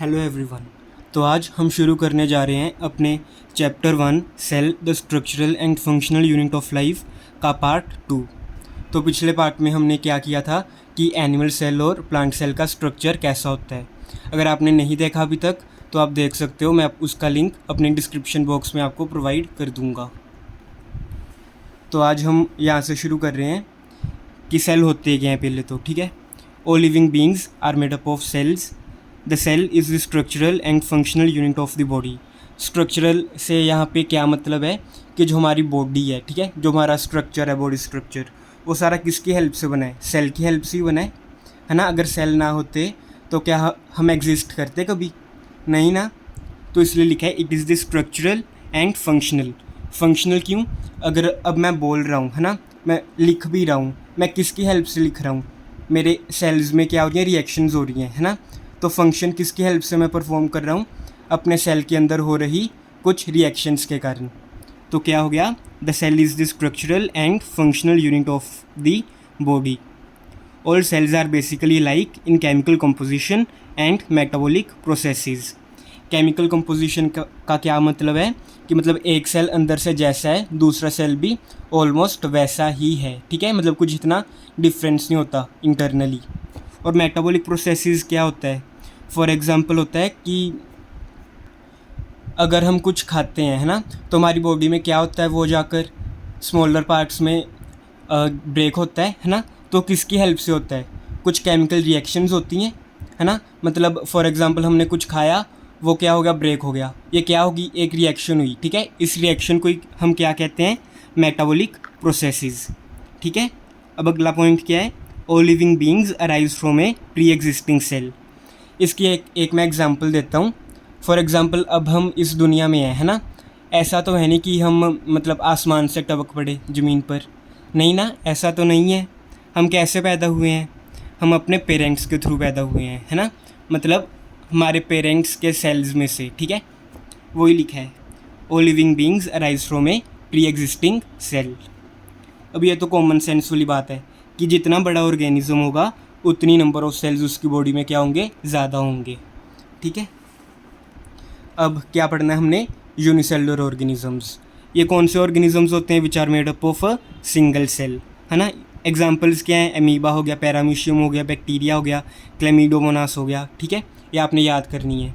Hello everyone. तो आज हम शुरू करने जा रहे हैं अपने chapter 1 cell the structural and functional unit of life का पार्ट 2। तो पिछले पार्ट में हमने क्या किया था कि एनिमल सेल और प्लांट सेल का स्ट्रक्चर कैसा होता है। अगर आपने नहीं देखा अभी तक तो आप देख सकते हो, मैं उसका लिंक अपने डिस्क्रिप्शन बॉक्स में आपको प्रोवाइड कर दूँगा। तो आज हम यहाँ से शुरू कर रहे हैं कि सेल होते क्या हैं पहले तो, ठीक है। All living beings are made up of cells. The cell is the structural and functional unit of the body. Structural से यहाँ पे क्या मतलब है कि जो हमारी बॉडी है, ठीक है, जो हमारा स्ट्रक्चर है, बॉडी स्ट्रक्चर, वो सारा किसकी हेल्प से बना है? सेल की हेल्प से ही बना है ना। अगर सेल ना होते तो क्या हम एग्जिस्ट करते कभी? नहीं ना। तो इसलिए लिखा है it is the structural and functional. Functional क्यों? अगर अब मैं बोल रहा हूँ, है ना, मैं लिख भी रहा हूँ, मैं किसकी हेल्प से लिख रहा हूँ? मेरे सेल्स में क्या हो रही है? रिएक्शंस हो रही हैं, है ना। तो फंक्शन किसकी हेल्प से मैं परफॉर्म कर रहा हूँ? अपने सेल के अंदर हो रही कुछ रिएक्शंस के कारण। तो क्या हो गया? The cell is the structural and functional unit of the body. All cells are basically like in chemical composition and metabolic processes. Chemical composition का क्या मतलब है कि मतलब एक सेल अंदर से जैसा है दूसरा सेल भी ऑलमोस्ट वैसा ही है, ठीक है, मतलब कुछ इतना डिफरेंस नहीं होता इंटरनली। और मेटाबॉलिक प्रोसेसेस क्या होता है? फॉर एग्जांपल होता है कि अगर हम कुछ खाते हैं, है ना, तो हमारी बॉडी में क्या होता है, वो जाकर स्मॉलर पार्ट्स में ब्रेक होता है ना। तो किसकी हेल्प से होता है? कुछ केमिकल रिएक्शंस होती हैं, है ना। मतलब फॉर एग्जांपल हमने कुछ खाया, वो क्या हो गया? ब्रेक हो गया। ये क्या होगी? एक रिएक्शन हुई, ठीक है। इस रिएक्शन को हम क्या कहते हैं? मेटाबॉलिक प्रोसेसेस, ठीक है। अब अगला पॉइंट क्या है? All living beings arise from a pre existing cell. इसकी एक मैं एग्जांपल देता हूँ। फॉर एग्जांपल अब हम इस दुनिया में हैं, है ना। ऐसा तो है नहीं कि हम मतलब आसमान से टपक पड़े ज़मीन पर, नहीं ना, ऐसा तो नहीं है। हम कैसे पैदा हुए हैं? हम अपने पेरेंट्स के थ्रू पैदा हुए हैं, है ना। मतलब हमारे पेरेंट्स के सेल्स में से, ठीक है, वही लिखा है all living beings arise from a pre existing cell. अब ये तो कॉमन सेंस वाली बात है कि जितना बड़ा ऑर्गेनिज्म होगा उतनी नंबर ऑफ सेल्स उसकी बॉडी में क्या होंगे? ज़्यादा होंगे, ठीक है। अब क्या पढ़ना है हमने? Unicellular organisms. ये कौन से ऑर्गेनिजम्स होते हैं? Which are made up of a single cell, है ना। एग्जाम्पल्स क्या हैं? एमीबा हो गया, पैरामीशियम हो गया, बैक्टीरिया हो गया, क्लेमिडोमोनास हो गया, ठीक है। ये आपने याद करनी है।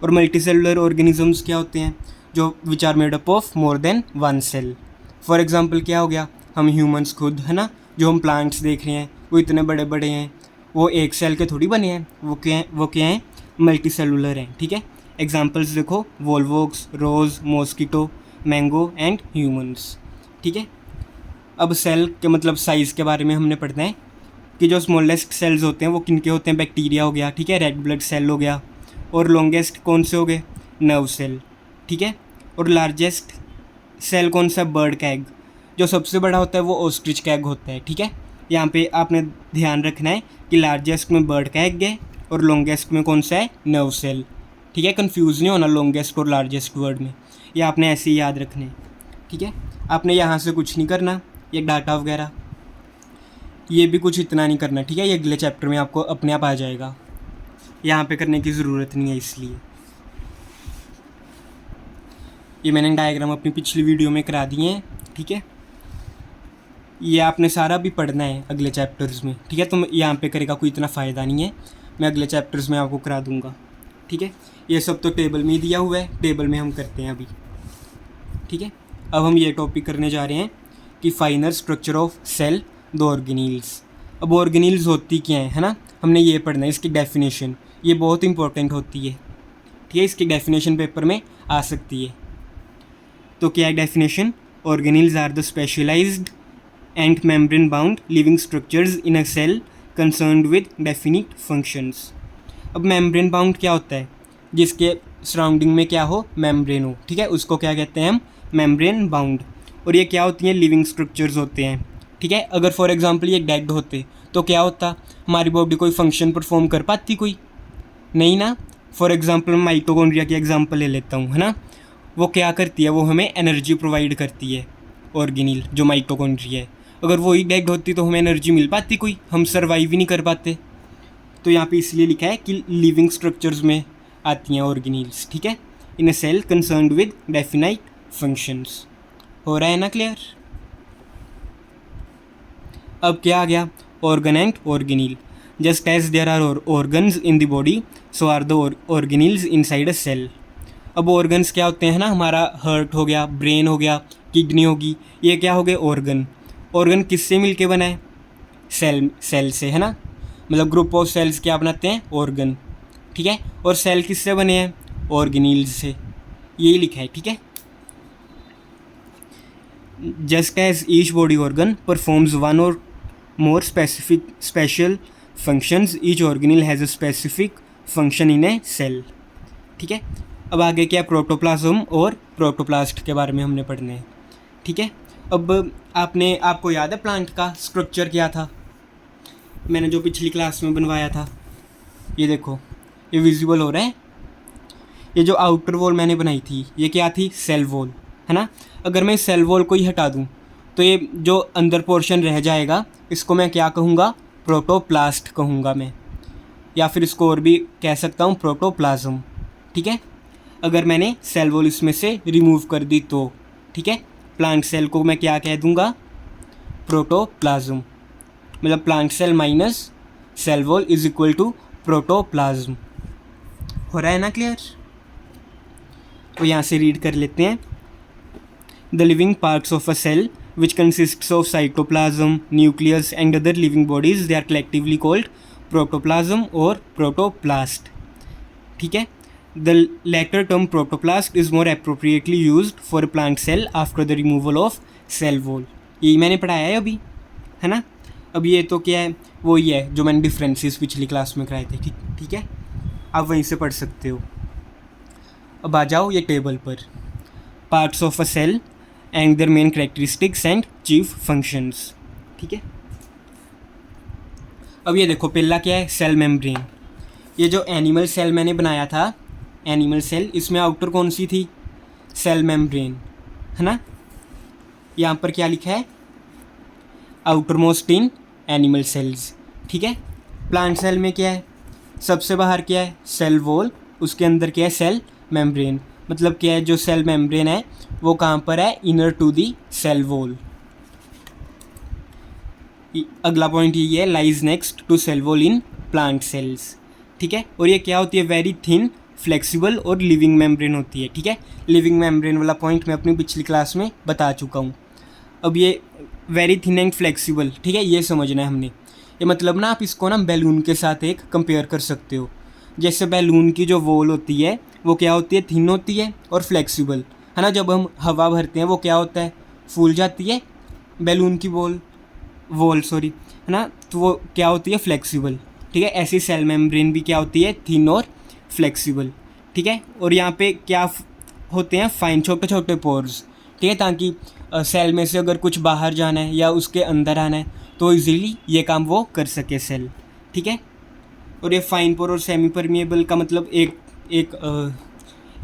और मल्टीसेलुलर ऑर्गेनिजम्स क्या होते हैं? जो which are made up of more than one cell. For example क्या हो गया? हम ह्यूमंस खुद, है ना, जो हम प्लांट्स देख रहे हैं वो इतने बड़े बड़े हैं, वो एक सेल के थोड़ी बने हैं, वो क्या हैं? मल्टी सेलुलर हैं, ठीक है। एग्जाम्पल्स देखो, volvox, rose, mosquito, mango and humans, ठीक है। अब सेल के मतलब साइज़ के बारे में हमने पढ़ना है कि जो स्मॉलेस्ट सेल्स होते हैं वो किनके होते हैं? बैक्टीरिया हो गया, ठीक है, रेड ब्लड सेल हो गया। और लॉन्गेस्ट कौन से हो गए? नर्व सेल, ठीक है। और लार्जेस्ट सेल कौन सा? बर्ड का एग। जो सबसे बड़ा होता है वो ऑस्ट्रिच का एग होता है, ठीक है। यहाँ पे आपने ध्यान रखना है कि लार्जेस्ट में बर्ड का एग है और लॉन्गेस्ट में कौन सा है? नर्व सेल, ठीक है। कंफ्यूज नहीं होना लॉन्गेस्ट और लार्जेस्ट वर्ड में, ये आपने ऐसे ही याद रखने, ठीक है। आपने यहाँ से कुछ नहीं करना, ये डाटा वगैरह ये भी कुछ इतना नहीं करना, ठीक है। ये अगले चैप्टर में आपको अपने आप आ जाएगा, यहाँ पे करने की ज़रूरत नहीं है। इसलिए ये मैंने डायग्राम अपनी पिछली वीडियो में करा दिए हैं, ठीक है। ये आपने सारा भी पढ़ना है अगले चैप्टर्स में, ठीक है। तो यहाँ पे करेगा कोई इतना फ़ायदा नहीं है, मैं अगले चैप्टर्स में आपको करा दूँगा, ठीक है। ये सब तो टेबल में ही दिया हुआ है, टेबल में हम करते हैं अभी, ठीक है। अब हम ये टॉपिक करने जा रहे हैं कि final structure of cell, the organelles. अब ऑर्गेनील्स होती क्या है ना, हमने ये पढ़ना है। इसकी डेफिनेशन ये बहुत इंपॉर्टेंट होती है, ठीक है। इसकी डेफिनेशन पेपर में आ सकती है। तो क्या है definition? Organelles are the specialised and membrane bound living structures in a cell concerned with definite functions. अब मेम्ब्रेन बाउंड क्या होता है? जिसके सराउंडिंग में क्या हो? मेम्ब्रेन हो, ठीक है, उसको क्या कहते हैं हम? Membrane bound. और ये क्या होती हैं? लिविंग स्ट्रक्चर्स होते हैं, ठीक है। अगर फॉर एग्जांपल ये डेड होते तो क्या होता? हमारी बॉडी कोई फंक्शन परफॉर्म कर पाती? कोई नहीं ना। फॉर एग्जांपल माइटोकॉन्ड्रिया की एग्जांपल ले लेता हूँ, है ना। वो क्या करती है? वो हमें एनर्जी प्रोवाइड करती है, ऑर्गेनील जो माइटोकॉन्ड्रिया है। अगर वही डेड होती तो हमें एनर्जी मिल पाती? कोई, हम सर्वाइव ही नहीं कर पाते। तो यहाँ पे इसलिए लिखा है कि लिविंग स्ट्रक्चर्स में आती हैं ऑर्गेनील्स, ठीक है, in a cell concerned with definite functions. हो रहा है ना क्लियर? अब क्या आ गया, organ and organelle. Just as there are organs in the body, so are the organelles inside a cell. अब ऑर्गन्स क्या होते हैं ना, हमारा हार्ट हो गया, ब्रेन हो गया, किडनी होगी, ये क्या हो गए ऑर्गन। ऑर्गन किससे मिलके बना है, सेल से, है ना, मतलब ग्रुप ऑफ सेल्स क्या बनाते हैं, ऑर्गन, ठीक है। और सेल किससे बने हैं, ऑर्गेनील्स से, यही लिखा है, ठीक है। Just as each body organ performs one or more special functions, each organelle has a specific function in a cell, ठीक है। अब आगे क्या, प्रोटोप्लाज्म और प्रोटोप्लास्ट के बारे में हमने पढ़ने हैं, ठीक है। अब आपको याद है प्लांट का स्ट्रक्चर क्या था, मैंने जो पिछली क्लास में बनवाया था, ये देखो, ये विजिबल हो रहा है। ये जो आउटर वॉल मैंने बनाई थी, ये क्या थी, सेल वॉल, है ना। अगर मैं इस सेल वॉल को ही हटा दूँ तो ये जो अंदर पोर्शन रह जाएगा, इसको मैं क्या कहूँगा, प्रोटोप्लास्ट कहूँगा मैं, या फिर इसको और भी कह सकता हूँ, प्रोटोप्लाज्म, ठीक है। अगर मैंने सेल वॉल इसमें से रिमूव कर दी तो, ठीक है, प्लांट सेल को मैं क्या कह दूँगा, प्रोटोप्लाज्म, मतलब plant cell minus cell wall is equal to protoplasm. हो रहा है ना क्लियर? तो यहाँ से रीड कर लेते हैं, the living parts of a cell which consists of cytoplasm, nucleus and other living bodies, they are collectively called protoplasm or protoplast, ठीक है। The latter term protoplast is more appropriately used for a plant cell after the removal of cell wall, यही मैंने पढ़ाया है अभी, है ना। अब ये तो क्या है, वही है जो मैंने डिफरेंसेस पिछली क्लास में कराए थे, ठीक है, आप वहीं से पढ़ सकते हो। अब आ जाओ ये टेबल पर, parts of a cell and their main characteristics and chief functions, ठीक है। अब ये देखो, पहला क्या है, सेल मेम्ब्रेन। ये जो एनिमल सेल मैंने बनाया था, एनिमल सेल, इसमें आउटर कौन सी थी, सेल मेम्ब्रेन, है ना। यहाँ पर क्या लिखा है, outer most in animal sales, ठीक है। प्लांट सेल में क्या है, सबसे बाहर क्या है, सेल वॉल, उसके अंदर क्या है, सेल मेम्ब्रेन, मतलब क्या है, जो सेल मेम्ब्रेन है वो कहाँ पर है, inner to the cell wall. अगला पॉइंट ये है, lies next to cell wall in plant cells, ठीक है। और ये क्या होती है, वेरी थिन, फ्लेक्सिबल और लिविंग मेम्ब्रेन होती है, ठीक है। लिविंग मेम्ब्रेन वाला पॉइंट मैं अपनी पिछली क्लास में बता चुका हूँ। अब ये वेरी थिन एंड फ्लेक्सिबल, ठीक है, ये समझना है हमने। ये मतलब ना, आप इसको ना बैलून के साथ एक कंपेयर कर सकते हो। जैसे बैलून की जो वॉल होती है वो क्या होती है, थिन होती है और फ्लेक्सिबल, है ना। जब हम हवा भरते हैं वो क्या होता है, फूल जाती है बैलून की वॉल, है ना, तो वो क्या होती है, फ्लेक्सिबल, ठीक है। ऐसी सेल मेम्ब्रेन भी क्या होती है, थिन और फ्लेक्सिबल, ठीक है। और यहाँ पे क्या होते हैं, फाइन, छोटे छोटे पोर्स, ठीक है, ताकि सेल में से अगर कुछ बाहर जाना है या उसके अंदर आना है तो इजीली ये काम वो कर सके सेल, ठीक है। और ये फाइन पोर और सेमी परमिएबल का मतलब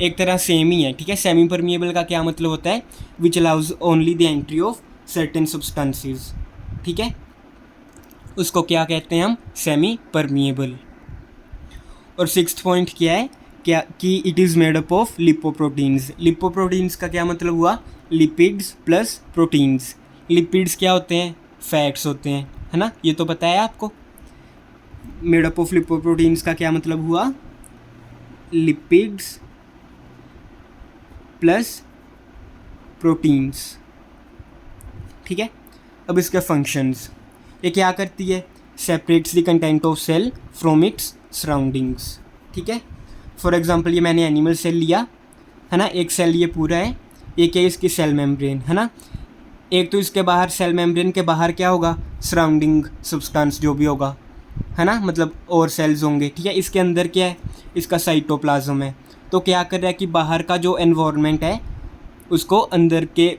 एक तरह सेम ही है, ठीक है। सेमी परमिएबल का क्या मतलब होता है, which allows only the entry of certain substances, ठीक है, उसको क्या कहते हैं हम, सेमी परमिएबल। और सिक्स्थ पॉइंट क्या है, क्या कि it is made up of lipoproteins. Lipoproteins का क्या मतलब हुआ, लिपिड्स प्लस प्रोटीन्स। लिपिड्स क्या होते हैं, फैट्स होते हैं, है ना, ये तो पता है आपको। मेड अप ऑफ लिपोप्रोटीन्स का क्या मतलब हुआ, लिपिड्स प्लस प्रोटीन्स, ठीक है। अब इसके फंक्शंस, ये क्या करती है, separates the content of cell from its surroundings, ठीक है। फॉर एग्जांपल ये मैंने एनिमल सेल लिया, है ना, एक सेल ये पूरा है, ये क्या है, इसकी सेल मेम्ब्रेन, है ना। एक तो इसके बाहर, सेल मेम्ब्रेन के बाहर क्या होगा, सराउंडिंग सब्सटेंस जो भी होगा, है ना, मतलब और सेल्स होंगे, ठीक है। इसके अंदर क्या है, इसका साइटोप्लाज्म है, तो क्या कर रहा है कि बाहर का जो एनवायरनमेंट है उसको अंदर के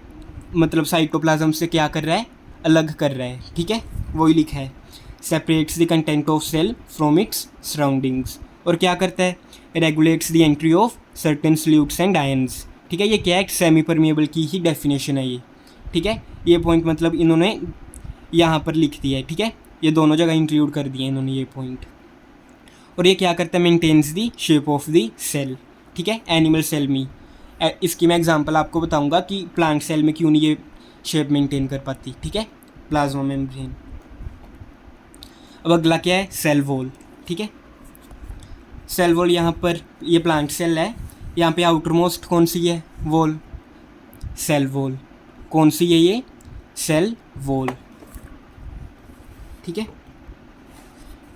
मतलब साइटोप्लाज्म से क्या कर रहा है, अलग कर रहा है, ठीक है, वही लिखा है, separates the content of cell from its surroundings. और क्या करता है, regulates the entry of certain solutes and ions, ठीक है। ये क्या है, सेमी परमिएबल की ही डेफिनेशन है ये, ठीक है। ये पॉइंट मतलब इन्होंने यहाँ पर लिख दिया है, ठीक है, ये दोनों जगह इंक्लूड कर दिए इन्होंने ये पॉइंट। और ये क्या करता है, maintains the shape of the cell, ठीक है, एनिमल सेल में। इसकी मैं एग्जांपल आपको बताऊंगा कि प्लांट सेल में क्यों नहीं ये शेप मेंटेन कर पाती, ठीक है, प्लाज्मा मेम्ब्रेन। अब अगला क्या है, सेल वॉल, ठीक है। सेल वॉल, यहाँ पर ये प्लांट सेल है, यहाँ पे आउटर मोस्ट कौन सी है, वॉल, सेल वॉल। कौन सी है ये, सेल वॉल, ठीक है।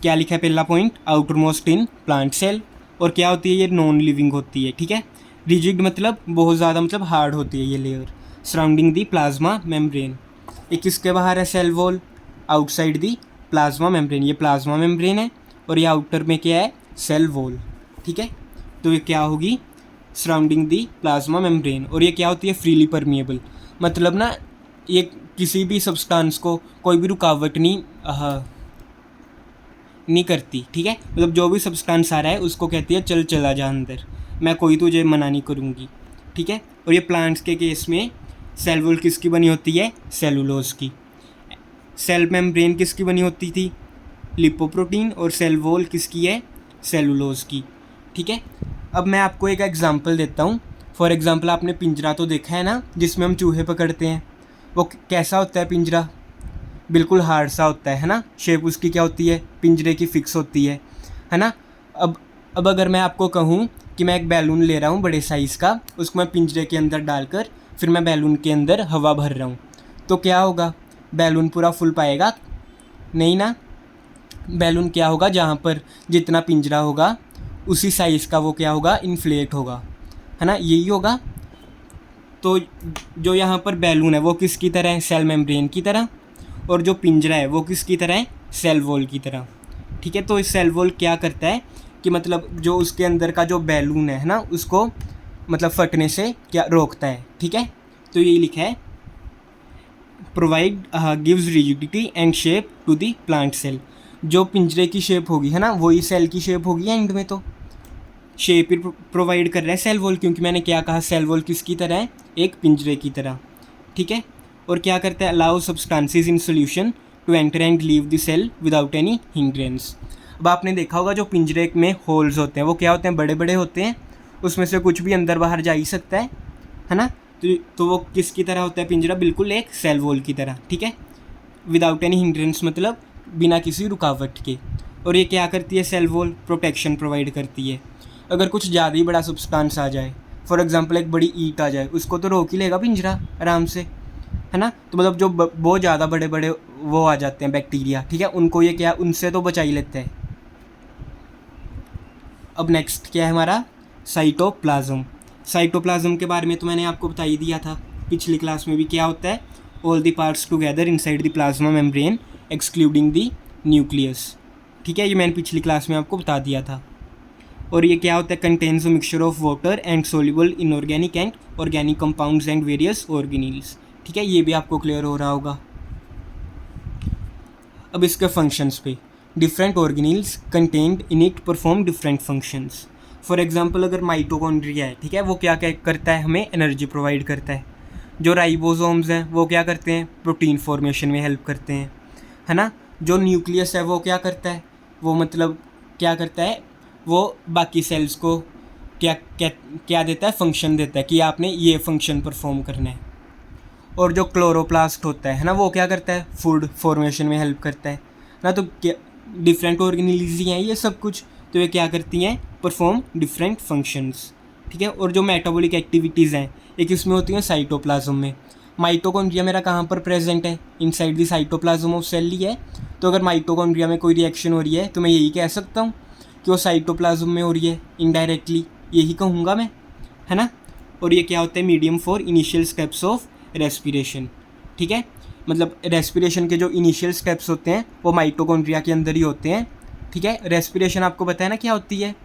क्या लिखा है पहला point, outermost in plant cell. और क्या होती है ये, नॉन लिविंग होती है, ठीक है। रिजिड मतलब बहुत ज़्यादा, मतलब हार्ड होती है ये layer surrounding the plasma membrane. ये किसके बाहर है, cell wall, outside the plasma membrane. ये प्लाज्मा मेम्ब्रेन है और ये आउटर में क्या है, सेल वॉल, ठीक है। तो ये क्या होगी, सराउंडिंग दी प्लाज्मा मेम्ब्रेन। और ये क्या होती है, फ्रीली परमिएबल, मतलब ना ये किसी भी सब्सटेंस को कोई भी रुकावट नहीं करती, ठीक है। मतलब जो भी सब्सटेंस आ रहा है उसको कहती है चल चला जा अंदर, मैं कोई तुझे मना नहीं करूँगी, ठीक है। और ये प्लांट्स के केस में सेल वॉल किसकी बनी होती है, सेलुलोज की। सेल मेम्ब्रेन किसकी बनी होती थी, लिपोप्रोटीन। और सेल वॉल किसकी है, सेलुलोज की, ठीक है। अब मैं आपको एक एग्जांपल देता हूँ। फॉर एग्जांपल आपने पिंजरा तो देखा है ना, जिसमें हम चूहे पकड़ते हैं, वो कैसा होता है पिंजरा, बिल्कुल हार्ड सा होता है ना। शेप उसकी क्या होती है, पिंजरे की फिक्स होती है ना। अब अगर मैं आपको कहूँ कि मैं एक बैलून ले रहा हूँ बड़े साइज़ का, उसको मैं पिंजरे के अंदर डालकर फिर मैं बैलून के अंदर हवा भर रहा हूँ, तो क्या होगा, बैलून पूरा फुल पाएगा, नहीं ना। बैलून क्या होगा, जहाँ पर जितना पिंजरा होगा उसी साइज़ का वो क्या होगा, इन्फ्लेट होगा, है ना, यही होगा। तो जो यहाँ पर बैलून है वो किसकी तरह है, सेल मेम्ब्रेन की तरह। और जो पिंजरा है वो किसकी तरह है, सेल वॉल की तरह, ठीक है। तो इस सेल वॉल क्या करता है कि मतलब जो उसके अंदर का जो बैलून है ना, उसको मतलब फटने से क्या रोकता है, ठीक है। तो ये लिखा है, provide gives rigidity and shape to the plant cell. जो पिंजरे की शेप होगी, है ना, वही सेल की शेप होगी एंड में। तो शेप ही प्रोवाइड कर रहा है सेल वॉल, क्योंकि मैंने क्या कहा, सेल वॉल किसकी तरह है, एक पिंजरे की तरह, ठीक है। और क्या करता है, allow substances in solution to enter and leave the cell without any hindrance. अब आपने देखा होगा जो पिंजरे में होल्स होते हैं वो क्या होते हैं, बड़े बड़े होते हैं, उसमें से कुछ भी अंदर बाहर जा ही सकता है ना। तो वो किसकी तरह होता है पिंजरा, बिल्कुल एक सेल वॉल की तरह, ठीक है। विदाउट एनी हिंड्रेंस मतलब बिना किसी रुकावट के। और ये क्या करती है, सेल वॉल प्रोटेक्शन प्रोवाइड करती है। अगर कुछ ज़्यादा ही बड़ा सब्सटेंस आ जाए, फॉर एग्जांपल एक बड़ी ईंट आ जाए, उसको तो रोक ही लेगा पिंजरा आराम से, है ना। तो मतलब जो बहुत ज़्यादा बड़े बड़े वो आ जाते हैं बैक्टीरिया, ठीक है, उनको ये क्या, उनसे तो बचा ही लेते हैं। अब नेक्स्ट क्या है हमारा, साइटोप्लाज्म। साइटोप्लाज्म के बारे में तो मैंने आपको बता ही दिया था पिछली क्लास में भी। क्या होता है, all the parts together inside the plasma membrane excluding the nucleus, ठीक है, ये मैंने पिछली क्लास में आपको बता दिया था। और ये क्या होता है, contains a mixture of water and soluble inorganic and organic compounds and various organelles, ठीक है, ये भी आपको क्लियर हो रहा होगा। अब इसके फंक्शंस पे, different organelles contained in it perform different functions. For example अगर माइटोकॉन्ड्रिया है, ठीक है, वो क्या क्या करता है, हमें एनर्जी प्रोवाइड करता है। जो राइबोसोम्स हैं वो क्या करते हैं, प्रोटीन फॉर्मेशन में हेल्प करते हैं, है ना। जो न्यूक्लियस है वो क्या करता है, वो मतलब क्या करता है, वो बाकी सेल्स को क्या क्या क्या देता है, फंक्शन देता है कि आपने ये फंक्शन परफॉर्म करना है। और जो क्लोरोप्लास्ट होता है ना, वो क्या करता है, फूड फॉर्मेशन में हेल्प करता है ना। तो क्या डिफरेंट ऑर्गेनील्स ही हैं ये सब कुछ, तो ये क्या करती हैं, परफॉर्म डिफरेंट फंक्शंस, ठीक है। और जो मेटाबॉलिक एक्टिविटीज़ हैं एक इसमें होती हैं साइटोप्लाज्म में। माइटोकॉन्ड्रिया मेरा कहाँ पर प्रेजेंट है, inside the cytoplasm of cell ही है। तो अगर माइटोकॉन्ड्रिया में कोई रिएक्शन हो रही है तो मैं यही कह सकता हूँ कि वो साइटोप्लाज्म में हो रही है, इनडायरेक्टली यही कहूँगा मैं, है ना। और ये क्या होता है, medium for initial steps of respiration, ठीक है। मतलब रेस्पिरेशन के जो इनिशियल स्टेप्स होते हैं वो माइटोकॉन्ड्रिया के अंदर ही होते हैं, ठीक है। रेस्पिरेशन आपको पता है ना क्या होती है,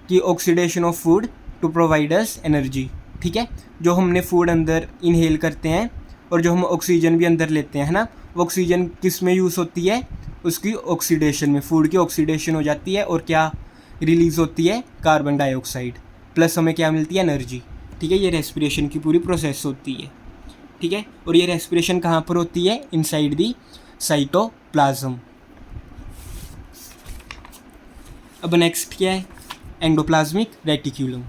कि oxidation of food to provide us energy, ठीक है। जो हमने फूड अंदर इनहेल करते हैं और जो हम ऑक्सीजन भी अंदर लेते हैं, है ना, वो ऑक्सीजन किस में यूज़ होती है, उसकी ऑक्सीडेशन में, फूड की ऑक्सीडेशन हो जाती है और क्या रिलीज़ होती है, कार्बन डाइऑक्साइड, प्लस हमें क्या मिलती है, एनर्जी, ठीक है। ये रेस्पिरेशन की पूरी प्रोसेस होती है, ठीक है। और ये रेस्पिरेशन कहाँ पर होती है, इनसाइड दी साइटोप्लाज्म। अब नेक्स्ट क्या है, एंडोप्लाज्मिक रेटिक्यूलम।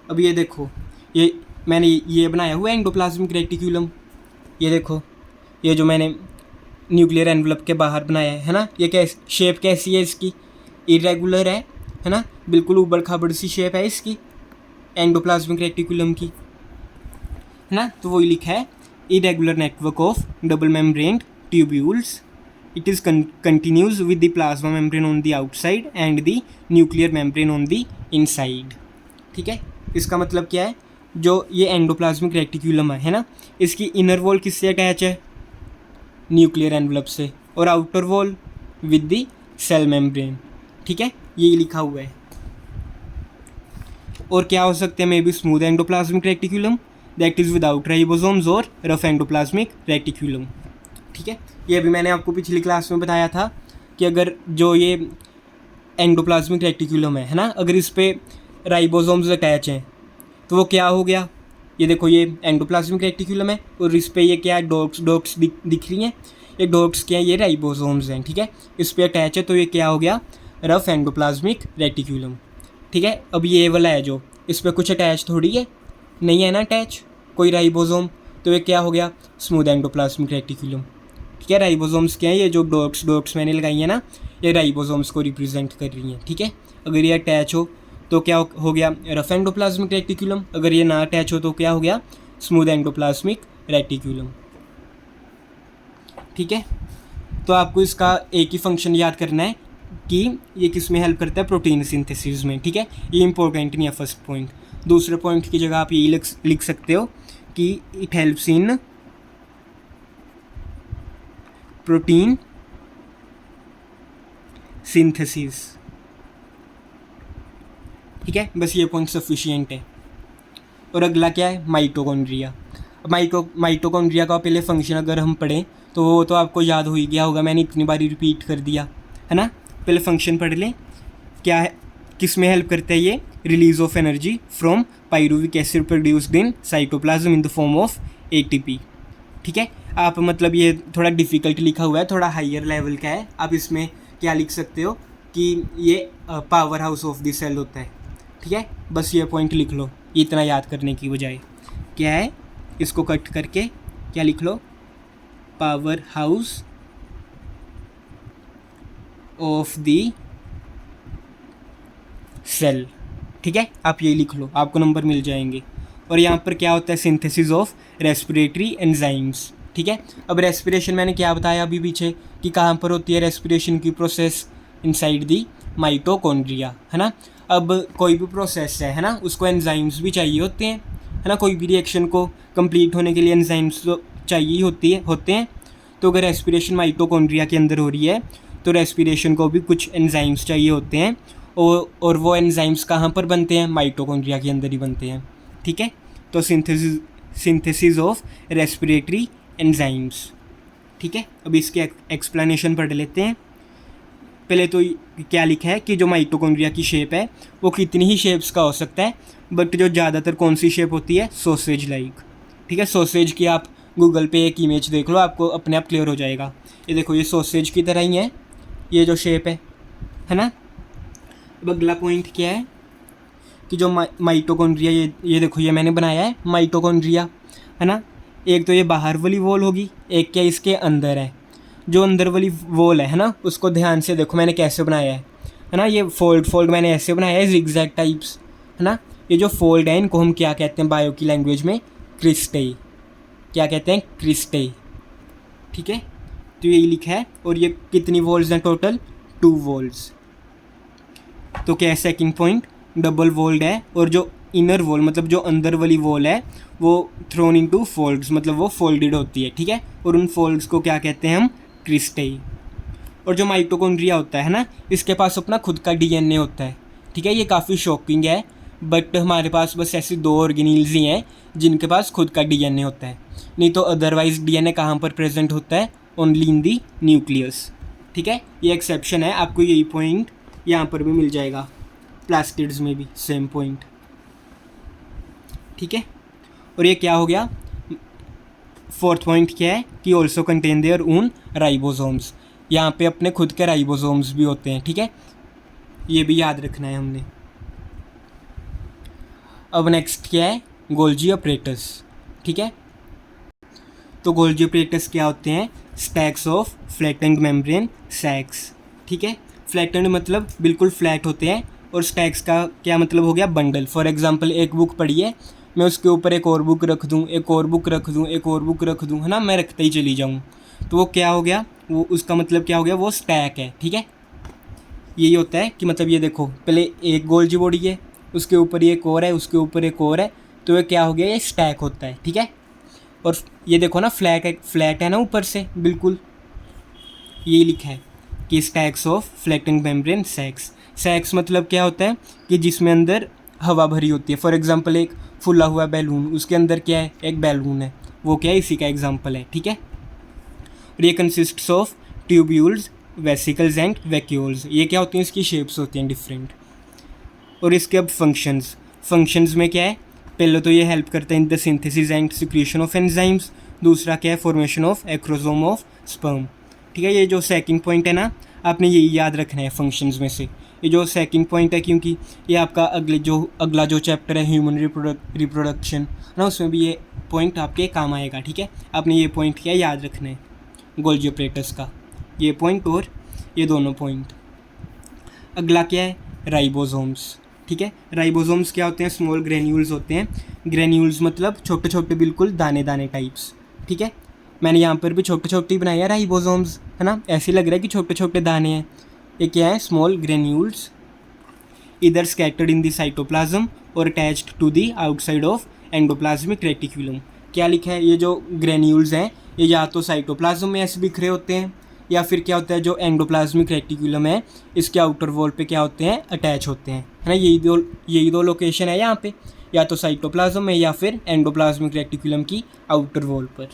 अब ये देखो, ये मैंने ये बनाया हुआ है एंडोप्लाज्मिक रेटिक्यूलम। ये देखो, ये जो मैंने न्यूक्लियर एनवलप के बाहर बनाया है ना, ये शेप कैसी है इसकी, इरेगुलर है ना, बिल्कुल ऊबड़ खाबड़ सी शेप है इसकी एंडोप्लाज्मिक रेटिकुलम की, है ना। तो वही लिखा है, irregular network of double membrane tubules, it is continues with the plasma membrane on the outside and the nuclear membrane on the inside. ठीक है, इसका मतलब क्या है, जो ये एंडोप्लाज्मिक रेटिकुलम है ना, इसकी इनर वॉल किससे अटैच है, न्यूक्लियर एनवलप से, और outer wall with the cell membrane. ठीक है, यही लिखा हुआ है। और क्या हो सकते हैं, may be smooth endoplasmic reticulum that is without ribosomes, और रफ एंडोप्लाज्मिक रेटिकुलम। ठीक है, ये भी मैंने आपको पिछली क्लास में बताया था कि अगर जो ये एंडोप्लाज्मिक रेटिकुलम है ना, अगर इस पर राइबोसोम्स अटैच हैं तो वो क्या हो गया, ये देखो ये एंडोप्लाज्मिक रेटिकुलम है और इस पर ये क्या है, डॉट्स दिख रही हैं, ये डॉट्स क्या है, ये राइबोसोम्स हैं। ठीक है, इस पर अटैच है तो ये क्या हो गया, रफ एंडोप्लाज्मिक रेटिकुलम। ठीक है, अब ये वाला है जो, इस पर कुछ अटैच थोड़ी है, नहीं है ना अटैच कोई राइबोसोम, तो ये क्या हो गया, स्मूथ एंडोप्लाज्मिक रेटिकुलम। ठीक है, राइबोसोम्स क्या है, ये जो डॉट्स मैंने लगाई है ना, ये राइबोसोम्स को रिप्रेजेंट कर रही हैं। ठीक है, अगर ये अटैच हो तो क्या हो गया, रफ एंडोप्लाज्मिक रेटिकुलम, अगर ये ना अटैच हो तो क्या हो गया, स्मूथ एंडोप्लाज्मिक रेटिकुलम। ठीक है, तो आपको इसका एक ही फंक्शन याद करना है कि ये किस में हेल्प करता है, प्रोटीन सिंथेसिस में। ठीक है, ये इंपॉर्टेंट नहीं है फर्स्ट पॉइंट। दूसरे पॉइंट की जगह आप यही लिख सकते हो कि it helps in protein synthesis. ठीक है, बस ये पॉइंट सफिशिएंट है। और अगला क्या है, माइटोकॉन्ड्रिया। माइटोकॉन्ड्रिया का पहले फंक्शन अगर हम पढ़ें तो वो तो आपको याद हो ही गया होगा, मैंने इतनी बारी रिपीट कर दिया है ना। पहले फंक्शन पढ़ लें, क्या है, किस में हेल्प करता है ये, release of energy from pyruvic acid produced in cytoplasm in the form of ATP. ठीक है, आप मतलब ये थोड़ा डिफ़िकल्ट लिखा हुआ है, थोड़ा हाइयर लेवल का है, आप इसमें क्या लिख सकते हो कि ये power house of the cell होता है। ठीक है, बस ये पॉइंट लिख लो, इतना याद करने की बजाय क्या है, इसको कट करके क्या लिख लो, power house of the cell. ठीक है, आप ये लिख लो, आपको नंबर मिल जाएंगे। और यहाँ पर क्या होता है, सिंथेसिस ऑफ रेस्पिरेटरी एंजाइम्स। ठीक है, अब रेस्पिरेशन मैंने क्या बताया अभी पीछे कि कहाँ पर होती है रेस्पिरेशन की प्रोसेस, इनसाइड दी माइटोकॉन्ड्रिया, है ना। अब कोई भी प्रोसेस है ना, उसको एंजाइम्स भी चाहिए होते हैं, है ना। कोई भी रिएक्शन को कंप्लीट होने के लिए एंजाइम्स तो चाहिए होते हैं। तो अगर रेस्पिरेशन माइटोकॉन्ड्रिया के अंदर हो रही है तो रेस्पिरेशन को भी कुछ एंजाइम्स चाहिए होते हैं, और वो एंजाइम्स कहाँ पर बनते हैं, माइटोकॉन्ड्रिया के अंदर ही बनते हैं। ठीक है, तो सिंथेसिस ऑफ रेस्पिरेटरी एंजाइम्स। ठीक है, अब इसके एक्सप्लेनेशन पढ़ लेते हैं। पहले तो क्या लिखा है कि जो माइटोकॉन्ड्रिया की शेप है वो कितनी ही शेप्स का हो सकता है, बट जो ज़्यादातर कौन सी शेप होती है, सॉसेज लाइक। ठीक है, सॉसेज की आप गूगल पे एक इमेज देख लो, आपको अपने आप क्लियर हो जाएगा। ये देखो, ये सॉसेज की तरह ही है ये जो शेप है ना। अब अगला पॉइंट क्या है कि जो माइटोकॉन्ड्रिया, ये देखो, ये मैंने बनाया है माइटोकॉन्ड्रिया, है ना। एक तो ये बाहर वाली वॉल होगी, एक क्या इसके अंदर है, जो अंदर वाली वॉल है ना, उसको ध्यान से देखो मैंने कैसे बनाया है ना। ये फोल्ड मैंने ऐसे बनाया है, जिगजैग टाइप्स, है ना। ये जो फोल्ड है इनको हम क्या कहते हैं बायो की लैंग्वेज में, क्रिस्टेई। क्या कहते हैं, क्रिस्टेई। ठीक है, तो यही लिखा है। और ये कितनी वॉल्स हैं टोटल, 2 वॉल्स। तो क्या है, सेकंड पॉइंट, डबल वॉल्ड है, और जो इनर वॉल मतलब जो अंदर वाली वॉल है वो थ्रोन इनटू फोल्ड्स, मतलब वो फोल्डेड होती है। ठीक है, और उन फोल्ड्स को क्या कहते हैं हम, क्रिस्टेई। और जो माइटोकॉन्ड्रिया होता है ना, इसके पास अपना खुद का डीएनए होता है। ठीक है, ये काफ़ी शॉकिंग है, बट हमारे पास बस ऐसे 2 ऑर्गेनील्स ही हैं जिनके पास खुद का डीएनए होता है, नहीं तो अदरवाइज डीएनए कहाँ पर प्रेजेंट होता है, ओनली इन दी न्यूक्लियस। ठीक है, ये एक्सेप्शन है, आपको यही पॉइंट यहाँ पर भी मिल जाएगा, प्लास्टिड्स में भी सेम पॉइंट। ठीक है, और ये क्या हो गया, 4th पॉइंट क्या है कि also contain their own ribosomes. यहाँ पे अपने खुद के राइबोसोम्स भी होते हैं। ठीक है, ये भी याद रखना है हमने। अब नेक्स्ट क्या है, गोल्जी ऑपरेटर्स। ठीक है, तो गोल्जी ऑपरेटर्स क्या होते हैं, स्टैक्स ऑफ फ्लैटेंड मेम्ब्रेन सैक्स। ठीक है, फ्लैटेंड मतलब बिल्कुल फ्लैट होते हैं, और स्टैक्स का क्या मतलब हो गया, बंडल। फॉर एग्जांपल एक बुक पढ़ी है, मैं उसके ऊपर एक और बुक रख दूँ, एक और बुक रख दूँ, एक और बुक रख दूँ, है ना, मैं रखता ही चली जाऊँ, तो वो क्या हो गया, वो उसका मतलब क्या हो गया, वो स्टैक है। ठीक है, यही होता है कि मतलब ये देखो, पहले एक गोल्जी बॉडी है, उसके ऊपर ये एक और है, उसके ऊपर एक और है, तो ये क्या हो गया, ये स्टैक होता है। ठीक है, और ये देखो ना, फ्लैट है ना ऊपर से बिल्कुल, यही लिखा है कि स्टैक्स ऑफ फ्लैटेंड मेम्ब्रेन सैक्स। सैक्स मतलब क्या होता है कि जिसमें अंदर हवा भरी होती है। फॉर एग्जांपल एक फुला हुआ बैलून, उसके अंदर क्या है, एक बैलून है, वो क्या है, इसी का एग्जांपल है। ठीक है, और ये consists of tubules, vesicles and vacuoles. ये क्या होती हैं, इसकी शेप्स होती हैं डिफरेंट। और इसके अब फंक्शंस में क्या है, पहले तो ये हेल्प करता है in the synthesis and secretion of enzymes. दूसरा क्या है, formation of acrosome of sperm. ठीक है, ये जो सेकंड पॉइंट है ना, आपने यही याद रखना है फंक्शंस में से, ये जो सेकंड पॉइंट है, क्योंकि ये आपका अगला जो चैप्टर है ह्यूमन रिप्रोडक्शन ना, उसमें भी ये पॉइंट आपके काम आएगा। ठीक है, आपने ये पॉइंट क्या याद रखना है, गोल्जी ऑपरेटर्स का ये पॉइंट और ये दोनों पॉइंट। अगला क्या है, राइबोसोम्स। ठीक है, राइबोसोम्स क्या होते हैं, स्मॉल ग्रेन्यूल्स होते हैं। ग्रेन्यूल्स मतलब छोटे छोटे बिल्कुल दाने दाने टाइप्स। ठीक है, मैंने यहाँ पर भी छोटे छोटे ही बनाए हैं राइबोसोम्स, है ना, ऐसे लग रहा है कि छोटे छोटे दाने हैं। ये क्या है, स्मॉल ग्रेन्यूल्स, इधर स्कैटर्ड इन द साइटोप्लाज्म और attached to the outside of endoplasmic reticulum. क्या लिखा है, ये जो ग्रेन्यूल्स हैं ये या तो साइटोप्लाज्म में ऐसे बिखरे होते हैं, या फिर क्या होता है, जो एंडोप्लाज्मिक रेटिक्यूलम है इसके आउटर वॉल पे क्या होते हैं, अटैच होते हैं, है ना। यही दो लोकेशन है यहाँ पे, या तो साइटोप्लाज्म में या फिर एंडोप्लाज्मिक रेटिक्यूलम की आउटर वॉल पर।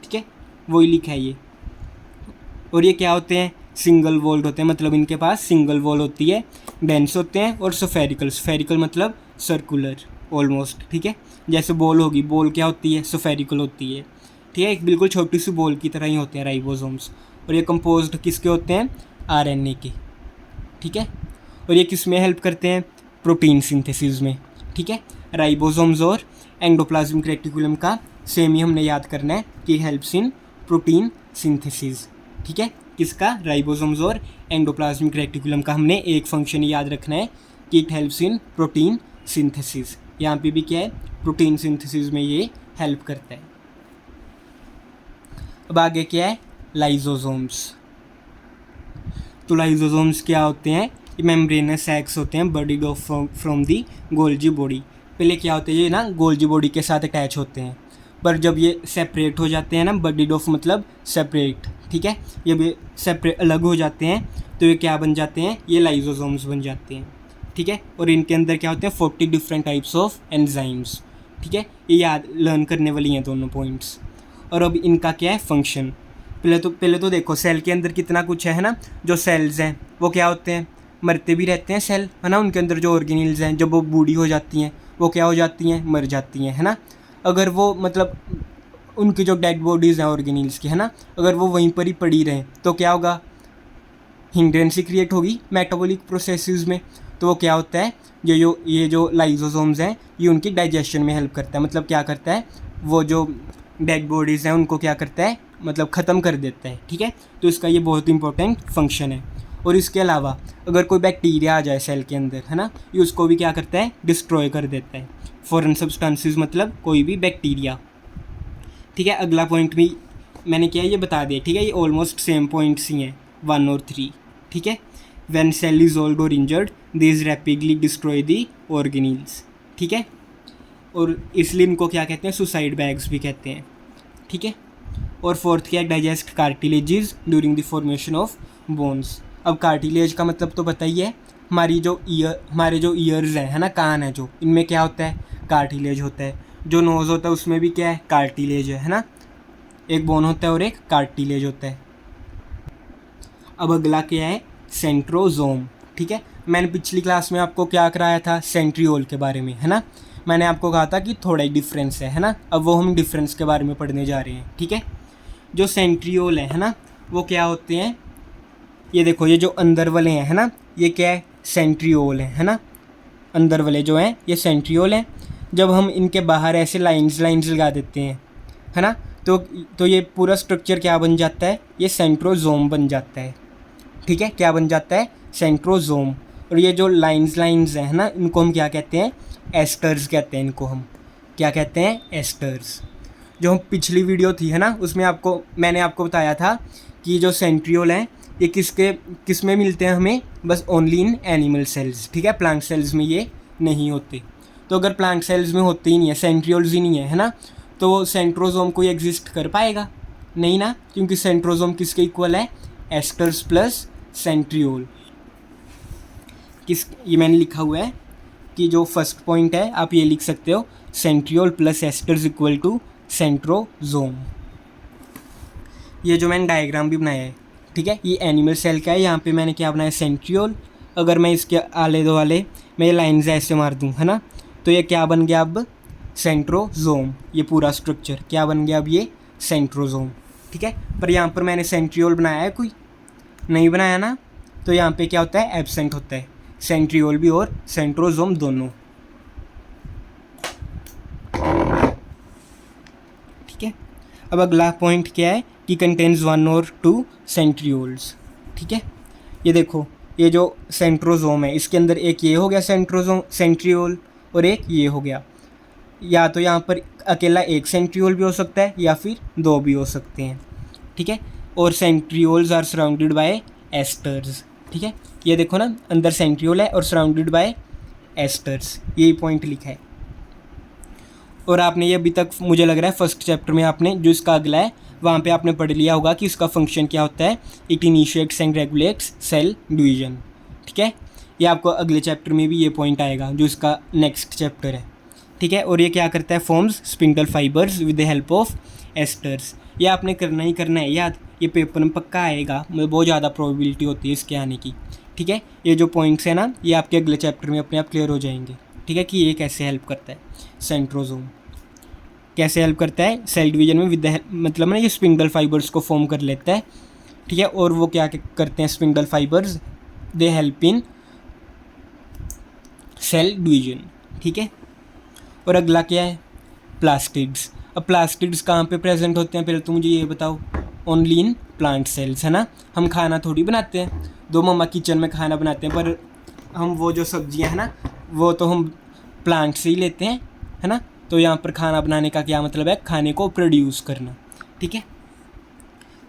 ठीक है, वही लिखा है ये। और ये क्या होते हैं, सिंगल वॉल्ड होते हैं, मतलब इनके पास सिंगल वॉल होती है, डेंस होते हैं, और स्फेरिकल मतलब सर्कुलर ऑलमोस्ट। ठीक है, जैसे बॉल होगी, बॉल क्या होती है, स्फेरिकल होती है। ठीक है, एक बिल्कुल छोटी सी बॉल की तरह ही होते हैं राइबोसोम्स। और ये कंपोज्ड किसके होते हैं, आरएनए के। ठीक है, और ये किस में हेल्प करते हैं, प्रोटीन सिंथेसिस में। ठीक है, राइबोसोम्स और एंडोप्लाज्मिक रेटिकुलम का सेम ही हमने याद करना है कि हेल्प्स इन प्रोटीन सिंथेसिस। ठीक है, किसका, राइबोसोम्स और एंडोप्लाज्मिक रेटिकुलम का हमने एक फंक्शन याद रखना है कि it helps in protein synthesis. यहाँ पे भी क्या है, प्रोटीन सिंथेसिस में ये हेल्प करता है। अब आगे क्या है, लाइजोसोम्स। तो लाइजोसोम्स क्या होते हैं, मेम्ब्रेनस सैक्स होते हैं bodied of from the Golgi body. पहले क्या होते हैं, ये ना गोल्जी बॉडी के साथ अटैच होते हैं, पर जब ये सेपरेट हो जाते हैं ना, बॉडीड ऑफ मतलब सेपरेट। ठीक है, जब ये सेपरेट अलग हो जाते हैं तो ये क्या बन जाते हैं, ये लाइजोसोम्स बन जाते हैं। ठीक है, और इनके अंदर क्या होते हैं, 40 डिफरेंट टाइप्स ऑफ एंजाइम्स। ठीक है, ये याद लर्न करने वाली हैं दोनों पॉइंट्स। और अब इनका क्या है, फंक्शन। पहले तो देखो सेल के अंदर कितना कुछ है ना, जो सेल्स हैं वो क्या होते हैं, मरते भी रहते हैं सेल, है ना। उनके अंदर जो ऑर्गेनिल्स हैं, जब वो बूढ़ी हो जाती हैं वो क्या हो जाती हैं, मर जाती हैं, है ना। अगर वो मतलब उनकी जो डेड बॉडीज़ हैं ऑर्गेनिल्स की, है ना, अगर वो वहीं पर ही पड़ी रहें तो क्या होगा, हिंड्रेंसी क्रिएट होगी मेटाबॉलिक प्रोसेसेस में। तो वो क्या होता है, ये जो लाइजोसोम्स हैं ये उनकी डाइजेशन में हेल्प करता है। मतलब क्या करता है, वो जो डेड बॉडीज़ हैं उनको क्या करता है, मतलब ख़त्म कर देता है। ठीक है, तो इसका ये बहुत इंपॉर्टेंट फंक्शन है। और इसके अलावा अगर कोई बैक्टीरिया आ जाए सेल के अंदर, है ना, ये उसको भी क्या करता है, डिस्ट्रॉय कर देता है। फॉरेन सब्सटेंसेस मतलब कोई भी बैक्टीरिया। ठीक है, अगला पॉइंट भी मैंने क्या ये बता दिया। ठीक है, ये ऑलमोस्ट सेम पॉइंट्स ही हैं 1 और 3। ठीक है, व्हेन सेल इज ओल्ड और injured this rapidly destroy the organelles. ठीक है, और इसलिए इनको क्या कहते हैं, सुसाइड बैग्स भी कहते हैं। ठीक है, और फोर्थ क्या है, digest cartilages during the formation of bones. अब कार्टिलेज का मतलब तो पता ही है, हमारे जो ईयर्स हैं, है ना, कान है जो, इनमें क्या होता है, कार्टिलेज होता है। जो नोज़ होता है उसमें भी क्या है, कार्टिलेज है ना। एक बोन होता है और एक कार्टिलेज होता है। अब अगला क्या है, सेंट्रोजोम। ठीक है, मैंने पिछली क्लास में आपको क्या कराया था, सेंट्रियोल के बारे में, है ना। मैंने आपको कहा था कि थोड़ा ही डिफरेंस है ना। अब वो हम डिफरेंस के बारे में पढ़ने जा रहे हैं। ठीक है, जो सेंट्रियोल है ना, वो क्या होते हैं, ये देखो, ये जो अंदर वाले हैं, है ना, ये क्या है, सेंट्रियोल है ना, अंदर वाले जो हैं ये सेंट्रियोल हैं। जब हम इनके बाहर ऐसे लाइंस लगा देते हैं, है ना, तो ये पूरा स्ट्रक्चर क्या बन जाता है, ये सेंट्रोजोम बन जाता है। ठीक है, क्या बन जाता है, सेंट्रोजोम। और ये जो लाइंस हैं ना, इनको हम क्या कहते हैं, एस्टर्स कहते हैं। इनको हम क्या कहते हैं, एस्टर्स। जो हम पिछली वीडियो थी है ना, उसमें मैंने आपको बताया था कि जो सेंट्रियोल हैं ये किस में मिलते हैं हमें, बस ओनली इन एनिमल सेल्स। ठीक है, प्लांट सेल्स में ये नहीं होते। तो अगर प्लांट सेल्स में होते ही नहीं है, सेंट्रियोल्स ही नहीं है ना, तो वो सेंट्रोजोम कोई एग्जिस्ट कर पाएगा नहीं ना, क्योंकि सेंट्रोजोम किसके इक्वल है, एस्टर्स प्लस सेंट्रियोल। ये मैंने लिखा हुआ है कि जो फर्स्ट पॉइंट है आप ये लिख सकते हो, centriole plus asters equal to centrosome. ये जो मैंने डायग्राम भी बनाया है, ठीक है, ये एनिमल सेल का है। यहाँ पे मैंने क्या बनाया, सेंट्रियोल। अगर मैं इसके आले दो वाले मैं ये लाइन्स ऐसे मार दूँ, है ना, तो ये क्या बन गया अब, सेंट्रोजोम। ये पूरा स्ट्रक्चर क्या बन गया अब, ये सेंट्रोजोम। ठीक है, पर यहाँ पर मैंने सेंट्रियोल बनाया है, कोई नहीं बनाया ना, तो यहाँ पे क्या होता है, एब्सेंट होता है, सेंट्रियोल भी और सेंट्रोजोम दोनों। ठीक है, अब अगला पॉइंट क्या है कि कंटेन्स 1 और 2 सेंट्रियोल्स। ठीक है, ये देखो, ये जो सेंट्रोजोम है इसके अंदर एक ये हो गया सेंट्रियोल और एक ये हो गया। या तो यहाँ पर अकेला एक सेंट्रियोल भी हो सकता है या फिर 2 भी हो सकते हैं। ठीक है, और centrioles are surrounded by asters. ठीक है, ये देखो ना, अंदर सेंट्रियोल है और सराउंडेड बाय एस्टर्स, यही पॉइंट लिखा है। और आपने ये अभी तक मुझे लग रहा है फर्स्ट चैप्टर में आपने जो इसका अगला है वहाँ पे आपने पढ़ लिया होगा कि इसका फंक्शन क्या होता है, it initiates and regulates cell division. ठीक है, ये आपको अगले चैप्टर में भी ये पॉइंट आएगा जो इसका नेक्स्ट चैप्टर है। ठीक है, और ये क्या करता है, forms spindle fibres with the help of esters. ये आपने करना ही करना है याद, ये पेपर में पक्का आएगा, मतलब बहुत ज़्यादा प्रोबेबिलिटी होती है इसके आने की। ठीक है, ये जो पॉइंट्स हैं ना, ये आपके अगले चैप्टर में अपने आप क्लियर हो जाएंगे। ठीक है, कि ये कैसे हेल्प करता है, सेंट्रोजोम कैसे हेल्प करता है सेल डिवीजन में विद मतलब ना, ये स्पिंडल फाइबर्स को फॉर्म कर लेता है। ठीक है, और वो क्या करते हैं spindle fibres, they help in cell division. ठीक है, और अगला क्या है, प्लास्टिड्स। अब प्लास्टिड्स कहाँ पे प्रेजेंट होते हैं, पहले तो मुझे ये बताओ, ओनली इन प्लांट सेल्स, है ना। हम खाना थोड़ी बनाते हैं, दो मम्मा किचन में खाना बनाते हैं, पर हम वो जो सब्जियां हैं ना, वो तो हम प्लांट से ही लेते हैं, है ना। तो यहाँ पर खाना बनाने का क्या मतलब है, खाने को प्रोड्यूस करना। ठीक है,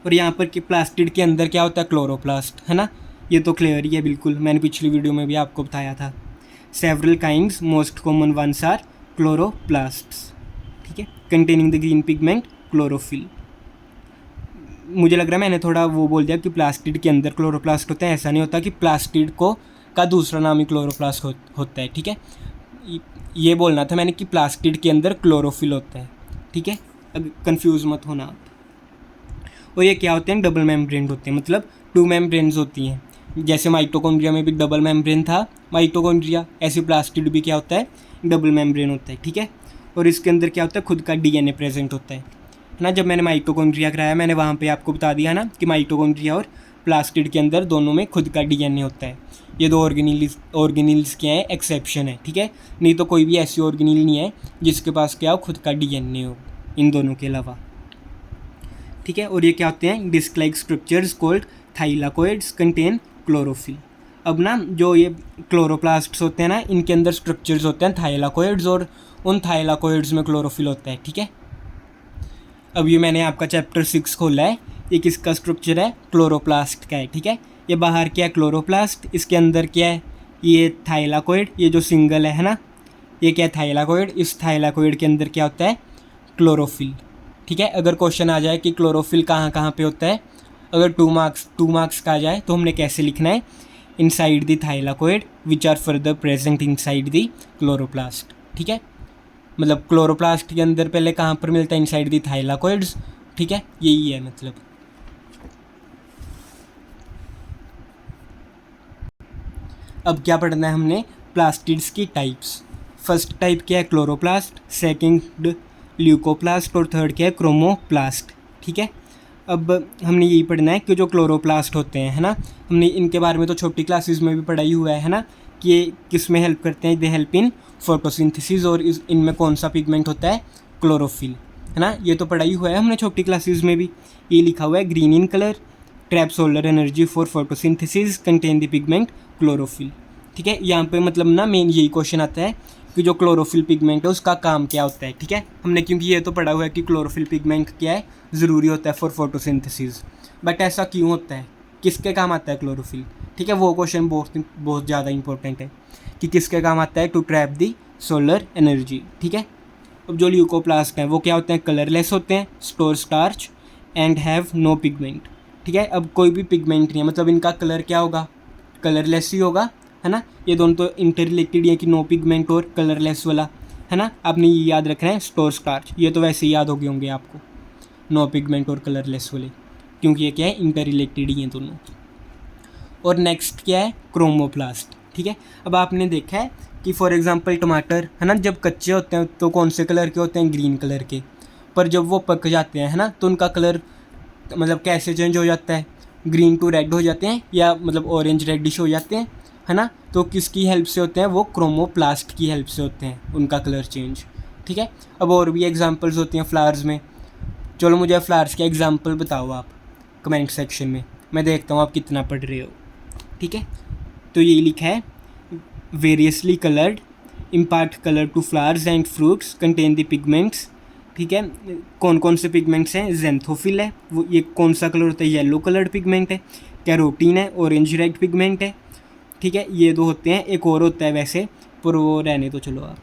और यहाँ पर कि प्लास्टिड के अंदर क्या होता है, क्लोरोप्लास्ट, है ना। ये तो क्लियर ही है बिल्कुल, मैंने पिछली वीडियो में भी आपको बताया था। Several kinds, most common ones are chloroplasts. ठीक है, containing the green pigment chlorophyll. मुझे लग रहा है मैंने थोड़ा वो बोल दिया कि प्लास्टिड के अंदर क्लोरोप्लास्ट होता है, ऐसा नहीं होता कि प्लास्टिड का दूसरा नाम ही क्लोरोप्लास्ट होता है। ठीक है, ये बोलना था मैंने कि प्लास्टिड के अंदर क्लोरोफिल होता है। ठीक है, कंफ्यूज मत होना आप। और ये क्या होते हैं, डबल मेम्ब्रेन होते हैं, मतलब 2 मेम्ब्रेन्स होती हैं। जैसे माइटोकॉन्ड्रिया में भी डबल मेम्ब्रेन था माइटोकॉन्ड्रिया, ऐसे प्लास्टिड भी क्या होता है, डबल मेम्ब्रेन होता है। ठीक है, और इसके अंदर क्या होता है, खुद का डीएनए प्रेजेंट होता है ना। जब मैंने माइटोकॉन्ड्रिया कराया मैंने वहाँ पे आपको बता दिया ना कि माइटोकॉन्ड्रिया और प्लास्टिड के अंदर दोनों में खुद का डीएनए होता है। ये 2 ऑर्गेनील्स क्या है, एक्सेप्शन है। ठीक है, नहीं तो कोई भी ऐसी ऑर्गेनील नहीं है जिसके पास क्या हो, खुद का डीएनए हो, इन दोनों के अलावा। ठीक है, और ये क्या होते हैं, disc like structures called thylakoids contain chlorophyll. अब ना जो ये क्लोरोप्लास्ट्स होते हैं ना, इनके अंदर स्ट्रक्चर्स होते हैं थाइलाकोइड्स, और उन थाइलाकोइड्स में क्लोरोफिल होता है। ठीक है, अब ये मैंने आपका चैप्टर 6 खोला है, ये किसका स्ट्रक्चर है, क्लोरोप्लास्ट का है। ठीक है, ये बाहर क्या है, क्लोरोप्लास्ट, इसके अंदर क्या है, ये थाइलाकोइड, ये जो सिंगल है ना, ये क्या है, थाइलाकोइड। इस थाइलाकोइड के अंदर क्या होता है, क्लोरोफिल। ठीक है, अगर क्वेश्चन आ जाए कि क्लोरोफिल कहाँ कहाँ पे होता है, अगर 2 मार्क्स का आ जाए तो हमने कैसे लिखना है, inside the thylakoid which are further present inside the chloroplast. ठीक है, मतलब क्लोरोप्लास्ट के अंदर पहले कहाँ पर मिलता है, इनसाइड द थाइलाकोइड्स। ठीक है, यही है मतलब। अब क्या पढ़ना है हमने, प्लास्टिड्स की टाइप्स। फर्स्ट टाइप क्या है, क्लोरोप्लास्ट, सेकंड ल्यूकोप्लास्ट, और थर्ड क्या है, क्रोमोप्लास्ट। ठीक है, अब हमने यही पढ़ना है कि जो क्लोरोप्लास्ट होते हैं, है ना, हमने इनके बारे में तो छोटी क्लासेस में भी पढ़ा ही हुआ है ना, कि ये किस में हेल्प करते हैं, दे हेल्प इन फोटोसिंथेसिस, और इनमें कौन सा पिगमेंट होता है, क्लोरोफिल, है ना, ये तो पढ़ा ही हुआ है हमने छोटी क्लासेस में भी। ये लिखा हुआ है green in colour, trap solar energy for photosynthesis, contain the pigment chlorophyll. ठीक है, यहाँ पे मतलब ना मेन यही क्वेश्चन आता है कि जो क्लोरोफिल पिगमेंट है उसका काम क्या होता है। ठीक है, हमने क्योंकि ये तो पढ़ा हुआ है कि क्लोरोफिल पिगमेंट क्या है, ज़रूरी होता है फॉर फोटोसिंथेसिस, बट ऐसा क्यों होता है, किसके काम आता है क्लोरोफिल। ठीक है, वो क्वेश्चन बहुत ज़्यादा इंपॉर्टेंट है कि किसके काम आता है, to trap the solar energy. ठीक है, अब जो ल्यूकोप्लास्ट हैं वो क्या होते हैं, कलरलेस होते हैं, store starch and have no pigment. ठीक है, अब कोई भी पिगमेंट नहीं है, मतलब इनका कलर क्या होगा, कलरलेस ही होगा, है ना। ये दोनों तो इंटर रिलेटेड है कि नो पिगमेंट और कलरलेस वाला, है ना। आपने ये याद रखना है, स्टोर स्टार्च, ये तो वैसे ही याद हो गए होंगे आपको, नो पिगमेंट और कलरलेस वाले, क्योंकि ये क्या है, इंटर रिलेटेड ही हैं दोनों। और नेक्स्ट क्या है, क्रोमोप्लास्ट। ठीक है, अब आपने देखा है कि फॉर एग्जांपल टमाटर, है ना, जब कच्चे होते हैं तो कौन से कलर के होते हैं, ग्रीन कलर के, पर जब वो पक जाते हैं, है ना, तो उनका कलर मतलब कैसे चेंज हो जाता है, ग्रीन टू रेड हो जाते हैं, या मतलब ऑरेंज रेडिश हो जाते हैं, है ना। तो किसकी हेल्प से होते हैं, वो क्रोमोप्लास्ट की हेल्प से होते हैं उनका कलर चेंज। ठीक है, अब और भी एग्जांपल्स होती हैं फ्लावर्स में। चलो मुझे फ्लावर्स के एग्जांपल बताओ आप कमेंट सेक्शन में, मैं देखता हूँ आप कितना पढ़ रहे हो। ठीक है, तो यही लिखा है, variously coloured impart colour to flowers and fruits, contain the pigments. ठीक है, कौन कौन से पिगमेंट्स हैं, जेंथोफिल है, वो ये कौन सा कलर होता है, येलो कलर्ड पिगमेंट है, कैरोटीन है, ऑरेंज रेड पिगमेंट है। ठीक है, ये दो होते हैं, एक और होता है वैसे, पर वो रहने तो चलो आप।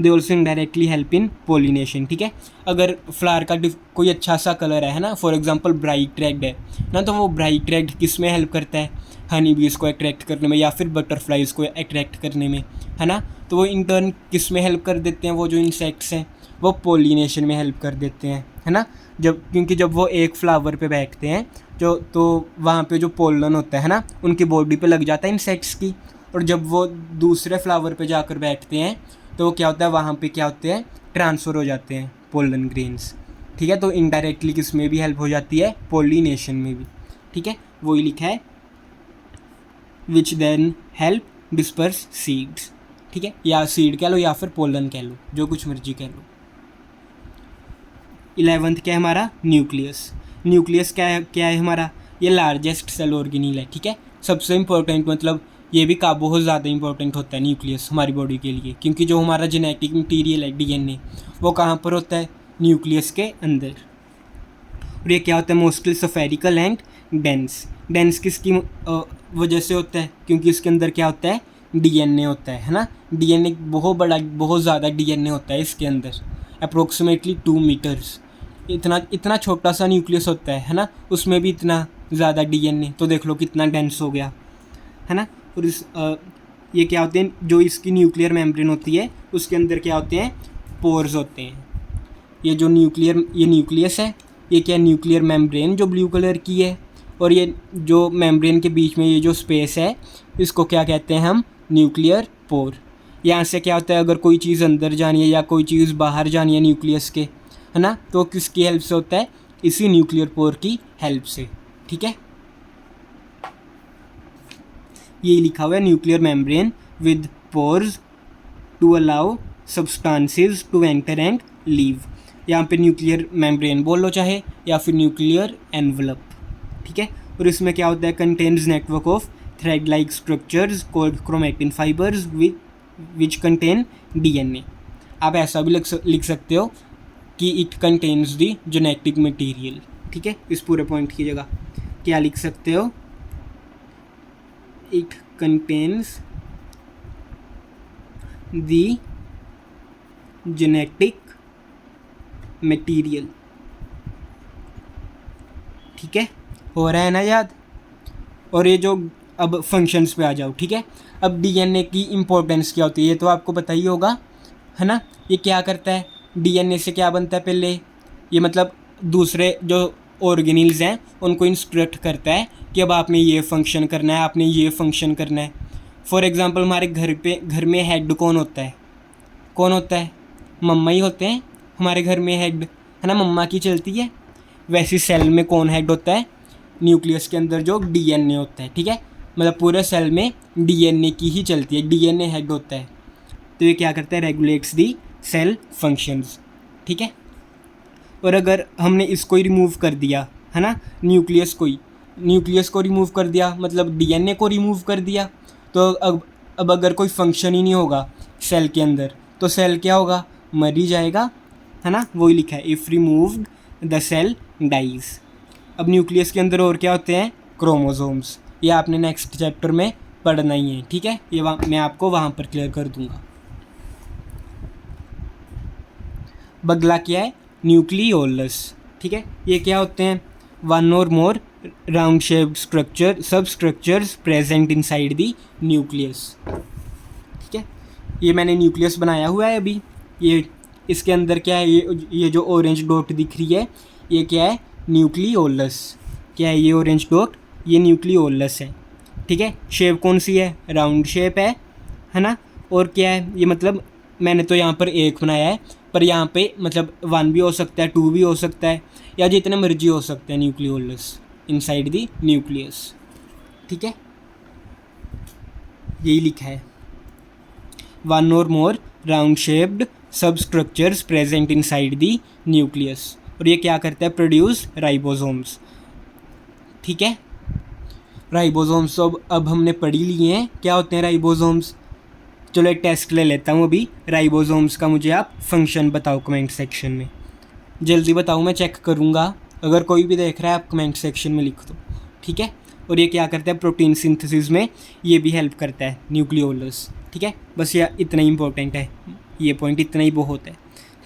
They also indirectly help in pollination. ठीक है, अगर फ्लावर का कोई अच्छा सा कलर है ना, फॉर एग्जांपल ब्राइट रेड है ना, तो वो ब्राइट रेड किस में हेल्प करता है, हनी बीज को अट्रैक्ट करने में, या फिर बटरफ्लाइज को अट्रैक्ट करने में, है ना। तो वो इन टर्न किस में हेल्प कर देते हैं, वो जो इंसेक्ट्स हैं वो पोलिनेशन में हेल्प कर देते हैं, है ना। जब क्योंकि जब वो एक फ्लावर पे बैठते हैं जो, तो वहाँ पे जो पोलन होता है ना, उनकी बॉडी पे लग जाता है इंसेक्ट्स की, और जब वो दूसरे फ्लावर पे जाकर बैठते हैं तो वो क्या होता है, वहाँ पे क्या होते हैं, ट्रांसफ़र हो जाते हैं पोलन ग्रेन्स। ठीक है, तो इनडायरेक्टली किस में भी हेल्प हो जाती है, पोलिनेशन में भी। ठीक है, वही लिखा है, which then help disperse seeds. ठीक है, या सीड कह लो या फिर पोलन कह लो, जो कुछ मर्जी कह लो। 11th क्या है हमारा, न्यूक्लियस। न्यूक्लियस क्या है हमारा, ये लार्जेस्ट सेल ऑर्गेनील है। ठीक है, सबसे इम्पोर्टेंट, मतलब ये भी बहुत ज़्यादा इंपॉर्टेंट होता है न्यूक्लियस हमारी बॉडी के लिए, क्योंकि जो हमारा जेनेटिक मटीरियल है, डीएनए, वो कहाँ पर होता है, न्यूक्लियस के अंदर। और ये क्या होता है, mostly spherical and dense. Dense किसकी वजह से होता है, क्योंकि इसके अंदर क्या होता है, डीएनए होता है ना। डीएनए बहुत ज़्यादा डीएनए होता है इसके अंदर, अप्रोक्सीमेटली 2 मीटर्स। इतना छोटा सा न्यूक्लियस होता है ना, उसमें भी इतना ज़्यादा डीएनए, तो देख लो कितना डेंस हो गया, है ना। और ये क्या होते हैं, जो इसकी न्यूक्लियर मेम्ब्रेन होती है उसके अंदर क्या होते हैं, पोर्स होते हैं। ये न्यूक्लियस है, ये क्या, न्यूक्लियर मेम्ब्रेन जो ब्लू कलर की है, और ये जो मेम्ब्रेन के बीच में ये जो स्पेस है, इसको क्या कहते हैं हम, न्यूक्लियर पोर। यहाँ से क्या होता है, अगर कोई चीज़ अंदर जानी है या कोई चीज़ बाहर जानी है न्यूक्लियस के, है ना, तो किसकी हेल्प से होता है, इसी न्यूक्लियर पोर की हेल्प से। ठीक है, ये लिखा हुआ है, nuclear membrane with pores to allow substances to enter and leave. यहाँ पे न्यूक्लियर मेम्ब्रेन बोल लो चाहे, या फिर न्यूक्लियर एनवलप। ठीक है, और इसमें क्या होता है, contains network of thread like structures called chromatin fibres which contain DNA. आप ऐसा भी लिख सकते हो कि it contains the genetic material. ठीक है, इस पूरे पॉइंट की जगह क्या लिख सकते हो, it contains the genetic material. ठीक है, हो रहा है ना याद। और ये जो अब फंक्शंस पे आ जाओ। ठीक है, अब डीएनए की इम्पोर्टेंस क्या होती है, ये तो आपको पता ही होगा, है ना। ये क्या करता है, डीएनए से क्या बनता है, पहले ये मतलब दूसरे जो ऑर्गेनिल्स हैं उनको इंस्ट्रक्ट करता है कि अब आपने ये फंक्शन करना है, आपने ये फंक्शन करना है। फॉर एग्जांपल हमारे घर में हेड कौन होता है, मम्मा ही होते हैं हमारे घर में हेड, है ना, मम्मा की चलती है। वैसे सेल में कौन हेड होता है, न्यूक्लियस के अंदर जो डीएनए होता है, ठीक है, मतलब पूरे सेल में डीएनए की ही चलती है, डीएनए हेड होता है। तो ये क्या करता है, रेगुलेट्स दी सेल फंक्शंस, ठीक है। और अगर हमने इसको ही रिमूव कर दिया है ना, न्यूक्लियस को रिमूव कर दिया, मतलब डीएनए को रिमूव कर दिया, तो अब अगर कोई फंक्शन ही नहीं होगा सेल के अंदर, तो सेल क्या होगा, मर ही जाएगा, है ना। वही लिखा है, if removed the cell dies. अब न्यूक्लियस के अंदर और क्या होते हैं, क्रोमोसोम्स। ये आपने नेक्स्ट चैप्टर में पढ़ना ही है, ठीक है, ये मैं आपको वहाँ पर क्लियर कर दूँगा। अगला क्या है, न्यूक्लियोलस, ठीक है। ये क्या होते हैं, one or more round shaped structure सब structures present inside the nucleus, ठीक है। ये मैंने न्यूक्लियस बनाया हुआ है अभी, ये इसके अंदर क्या है, ये जो ऑरेंज डॉट दिख रही है, ये क्या है, न्यूक्लियोलस। क्या है ये ऑरेंज डॉट, ये न्यूक्लियोलस है, ठीक है। शेप कौन सी है, राउंड शेप है ना। और क्या है ये, मतलब मैंने तो यहाँ पर एक बनाया है, पर यहाँ पे मतलब 1 भी हो सकता है, 2 भी हो सकता है, या जितने मर्जी हो सकते हैं न्यूक्लियोलस इनसाइड द न्यूक्लियस, ठीक है। यही लिखा है, one or more round shaped सब structures present inside the nucleus. और ये क्या करता है, प्रोड्यूस राइबोसोम्स, ठीक है। राइबोसोम्स अब हमने पढ़ ही लिए हैं क्या होते हैं राइबोसोम्स। चलो एक टेस्ट ले लेता हूँ अभी राइबोसोम्स का, मुझे आप फंक्शन बताओ कमेंट सेक्शन में, जल्दी बताओ, मैं चेक करूँगा, अगर कोई भी देख रहा है आप कमेंट सेक्शन में लिख दो, ठीक है। और ये क्या करता है, प्रोटीन सिंथेसिस में ये भी हेल्प करता है न्यूक्लियोलस, ठीक है। बस ये इतना ही इंपॉर्टेंट है, ये पॉइंट इतना ही बहुत है,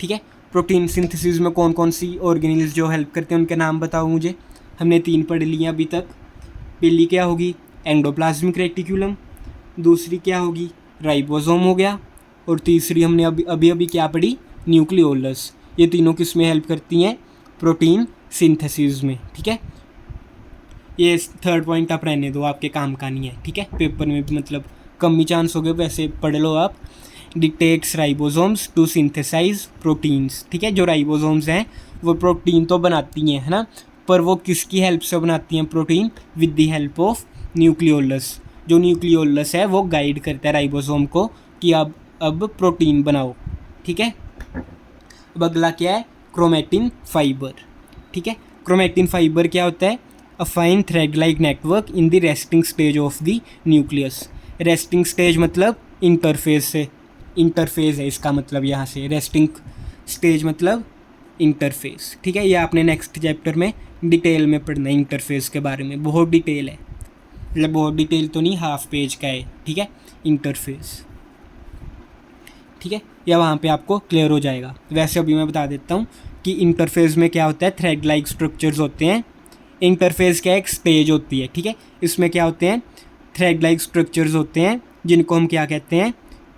ठीक है। प्रोटीन सिंथेसिस में कौन कौन सी ऑर्गेनिल्स जो हेल्प करते हैं उनके नाम बताओ मुझे। हमने 3 पढ़ लिए अभी तक। पहली क्या होगी, एंडोप्लाज्मिक रेटिक्यूलम, दूसरी क्या होगी, राइबोसोम हो गया, और तीसरी हमने अभी क्या पढ़ी, न्यूक्लियोलस। ये तीनों किस में हेल्प करती हैं, प्रोटीन सिंथेसिस में, ठीक है। ये 3rd पॉइंट आप रहने दो, आपके काम का नहीं है, ठीक है। पेपर में भी मतलब कम ही चांस हो गए, वैसे पढ़ लो आप। Detects ribosomes to synthesise proteins, ठीक है। जो राइबोसोम्स हैं वो प्रोटीन तो बनाती हैं, है ना, पर वो किसकी हेल्प से बनाती हैं protein, with the help of nucleolus. जो न्यूक्लियोलस है वो गाइड करता है राइबोसोम को कि अब प्रोटीन बनाओ, ठीक है। अब अगला क्या है, क्रोमेटिन फाइबर, ठीक है। क्रोमेटिन फाइबर क्या होता है, a fine thread like network in the resting stage of the nucleus. Resting stage मतलब इंटरफेस से, इंटरफेस है इसका मतलब, यहाँ से रेस्टिंग स्टेज मतलब इंटरफेस, ठीक है। ये आपने नेक्स्ट चैप्टर में डिटेल में पढ़ना है इंटरफेस के बारे में, बहुत डिटेल है, मतलब बहुत डिटेल तो नहीं, हाफ पेज का है, ठीक है, इंटरफेस, ठीक है। या वहाँ पे आपको क्लियर हो जाएगा। वैसे अभी मैं बता देता हूँ कि इंटरफेस में क्या होता है, थ्रेड लाइक स्ट्रक्चर्स होते हैं। इंटरफेस क्या एक स्टेज होती है, ठीक है। इसमें क्या होते हैं, थ्रेड लाइक स्ट्रक्चर्स होते हैं, जिनको हम क्या कहते हैं,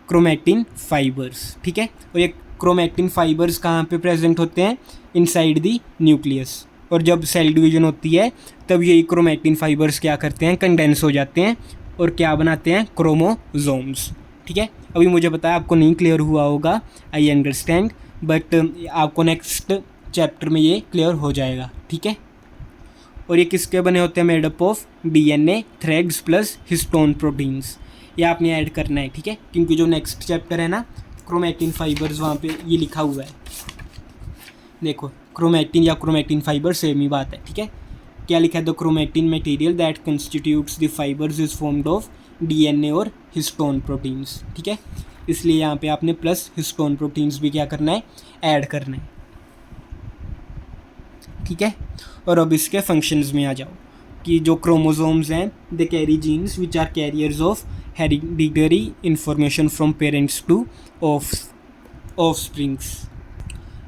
क्रोमेटिन फाइबर्स, ठीक है। और ये क्रोमेटिन फाइबर्स कहाँ पे प्रेजेंट होते हैं, इनसाइड द न्यूक्लियस। और जब सेल डिवीजन होती है तब यही क्रोमेटिन फाइबर्स क्या करते हैं, कंडेंस हो जाते हैं और क्या बनाते हैं, क्रोमोसोम्स, ठीक है। अभी मुझे पता है आपको नहीं क्लियर हुआ होगा, आई अंडरस्टैंड, बट आपको नेक्स्ट चैप्टर में ये क्लियर हो जाएगा, ठीक है। और ये किसके बने होते हैं, made up of DNA threads plus histone proteins. ये आपने ऐड करना है, ठीक है, क्योंकि जो नेक्स्ट चैप्टर है ना, क्रोमेटिन फाइबर्स, वहाँ पे ये लिखा हुआ है, देखो क्रोमेटिन या क्रोमेटिन फाइबर सेम ही बात है, ठीक है। क्या लिखा है, the chromatin material that constitutes the fibres is formed of DNA और हिस्टोन प्रोटीन्स, ठीक है। इसलिए यहाँ पे आपने प्लस हिस्टोन प्रोटीन्स भी क्या करना है, ऐड करना है, ठीक है। और अब इसके फंक्शंस में आ जाओ कि जो क्रोमोसोम्स हैं, they carry genes which are carriers of hereditary information from parents to offsprings.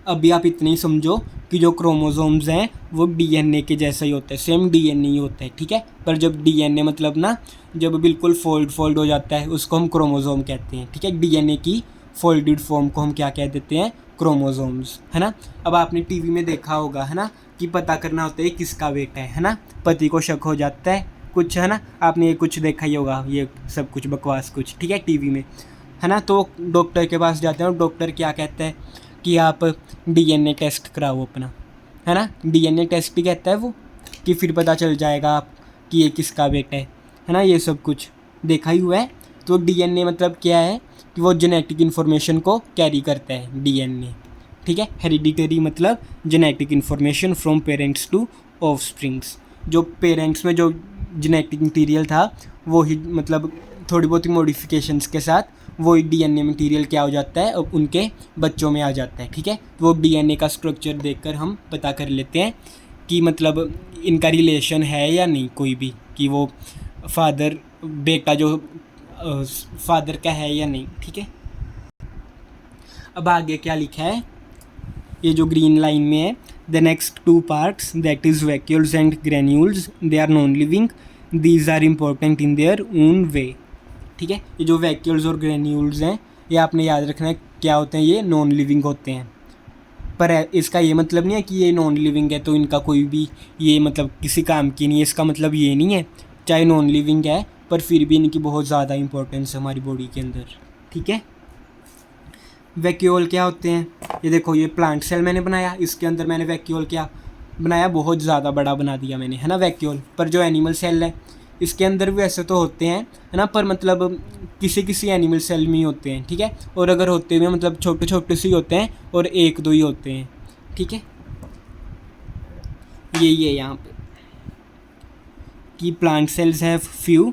अभी आप इतना ही समझो कि जो क्रोमोसोम्स हैं वो डीएनए के जैसा ही होता है, सेम डीएनए ही होता है, ठीक है। पर जब डीएनए मतलब ना, जब बिल्कुल फोल्ड हो जाता है उसको हम क्रोमोसोम कहते हैं, ठीक है। डीएनए की फोल्डेड फॉर्म को हम क्या कह देते हैं, क्रोमोसोम्स, है ना। अब आपने टीवी में देखा होगा, है ना, कि पता करना होता है किसका बेटा है ना, पति को शक हो जाता है कुछ, है ना, आपने ये कुछ देखा ही होगा, ये सब कुछ बकवास कुछ, ठीक है, टीवी में, है ना। तो डॉक्टर के पास जाते हैं और डॉक्टर क्या कहता है कि आप डीएनए टेस्ट कराओ अपना, है ना। डीएनए टेस्ट ही कहता है वो, कि फिर पता चल जाएगा आप कि ये किसका बेटा है ना, ये सब कुछ देखा ही हुआ है। तो डीएनए मतलब क्या है कि वो जेनेटिक इन्फॉर्मेशन को कैरी करता है डीएनए, ठीक है। हेरिडिटरी मतलब genetic information from parents to offsprings, जो पेरेंट्स में जो जेनेटिक मटीरियल था वो ही मतलब थोड़ी बहुत मॉडिफिकेशंस के साथ वो डीएनए मटेरियल क्या हो जाता है अब उनके बच्चों में आ जाता है, ठीक है। वो डीएनए का स्ट्रक्चर देखकर हम पता कर लेते हैं कि मतलब इनका रिलेशन है या नहीं कोई भी, कि वो फादर बेटा जो फादर का है या नहीं, ठीक है। अब आगे क्या लिखा है, ये जो ग्रीन लाइन में है, the next two parts that is vacuoles and granules they are non living, these are important in their own way, ठीक है। ये जो वैक्यूल्स और ग्रेन्यूल्स हैं ये आपने याद रखना है क्या होते हैं, ये नॉन लिविंग होते हैं। पर इसका ये मतलब नहीं है कि ये नॉन लिविंग है तो इनका कोई भी ये मतलब किसी काम की नहीं है, इसका मतलब ये नहीं है। चाहे नॉन लिविंग है पर फिर भी इनकी बहुत ज़्यादा इंपॉर्टेंस है हमारी बॉडी के अंदर, ठीक है। वैक्यूल क्या होते हैं, ये देखो ये प्लांट सेल मैंने बनाया, इसके अंदर मैंने वैक्यूल क्या बनाया, बहुत ज़्यादा बड़ा बना दिया मैंने, है ना वैक्यूल। पर जो एनिमल सेल है इसके अंदर भी ऐसे तो होते हैं, है ना, पर मतलब किसी किसी एनिमल सेल में ही होते हैं, ठीक है। और अगर होते हुए मतलब छोटे छोटे से ही होते हैं और एक दो ही होते हैं, ठीक है। यही है यहाँ पे कि plant cells have few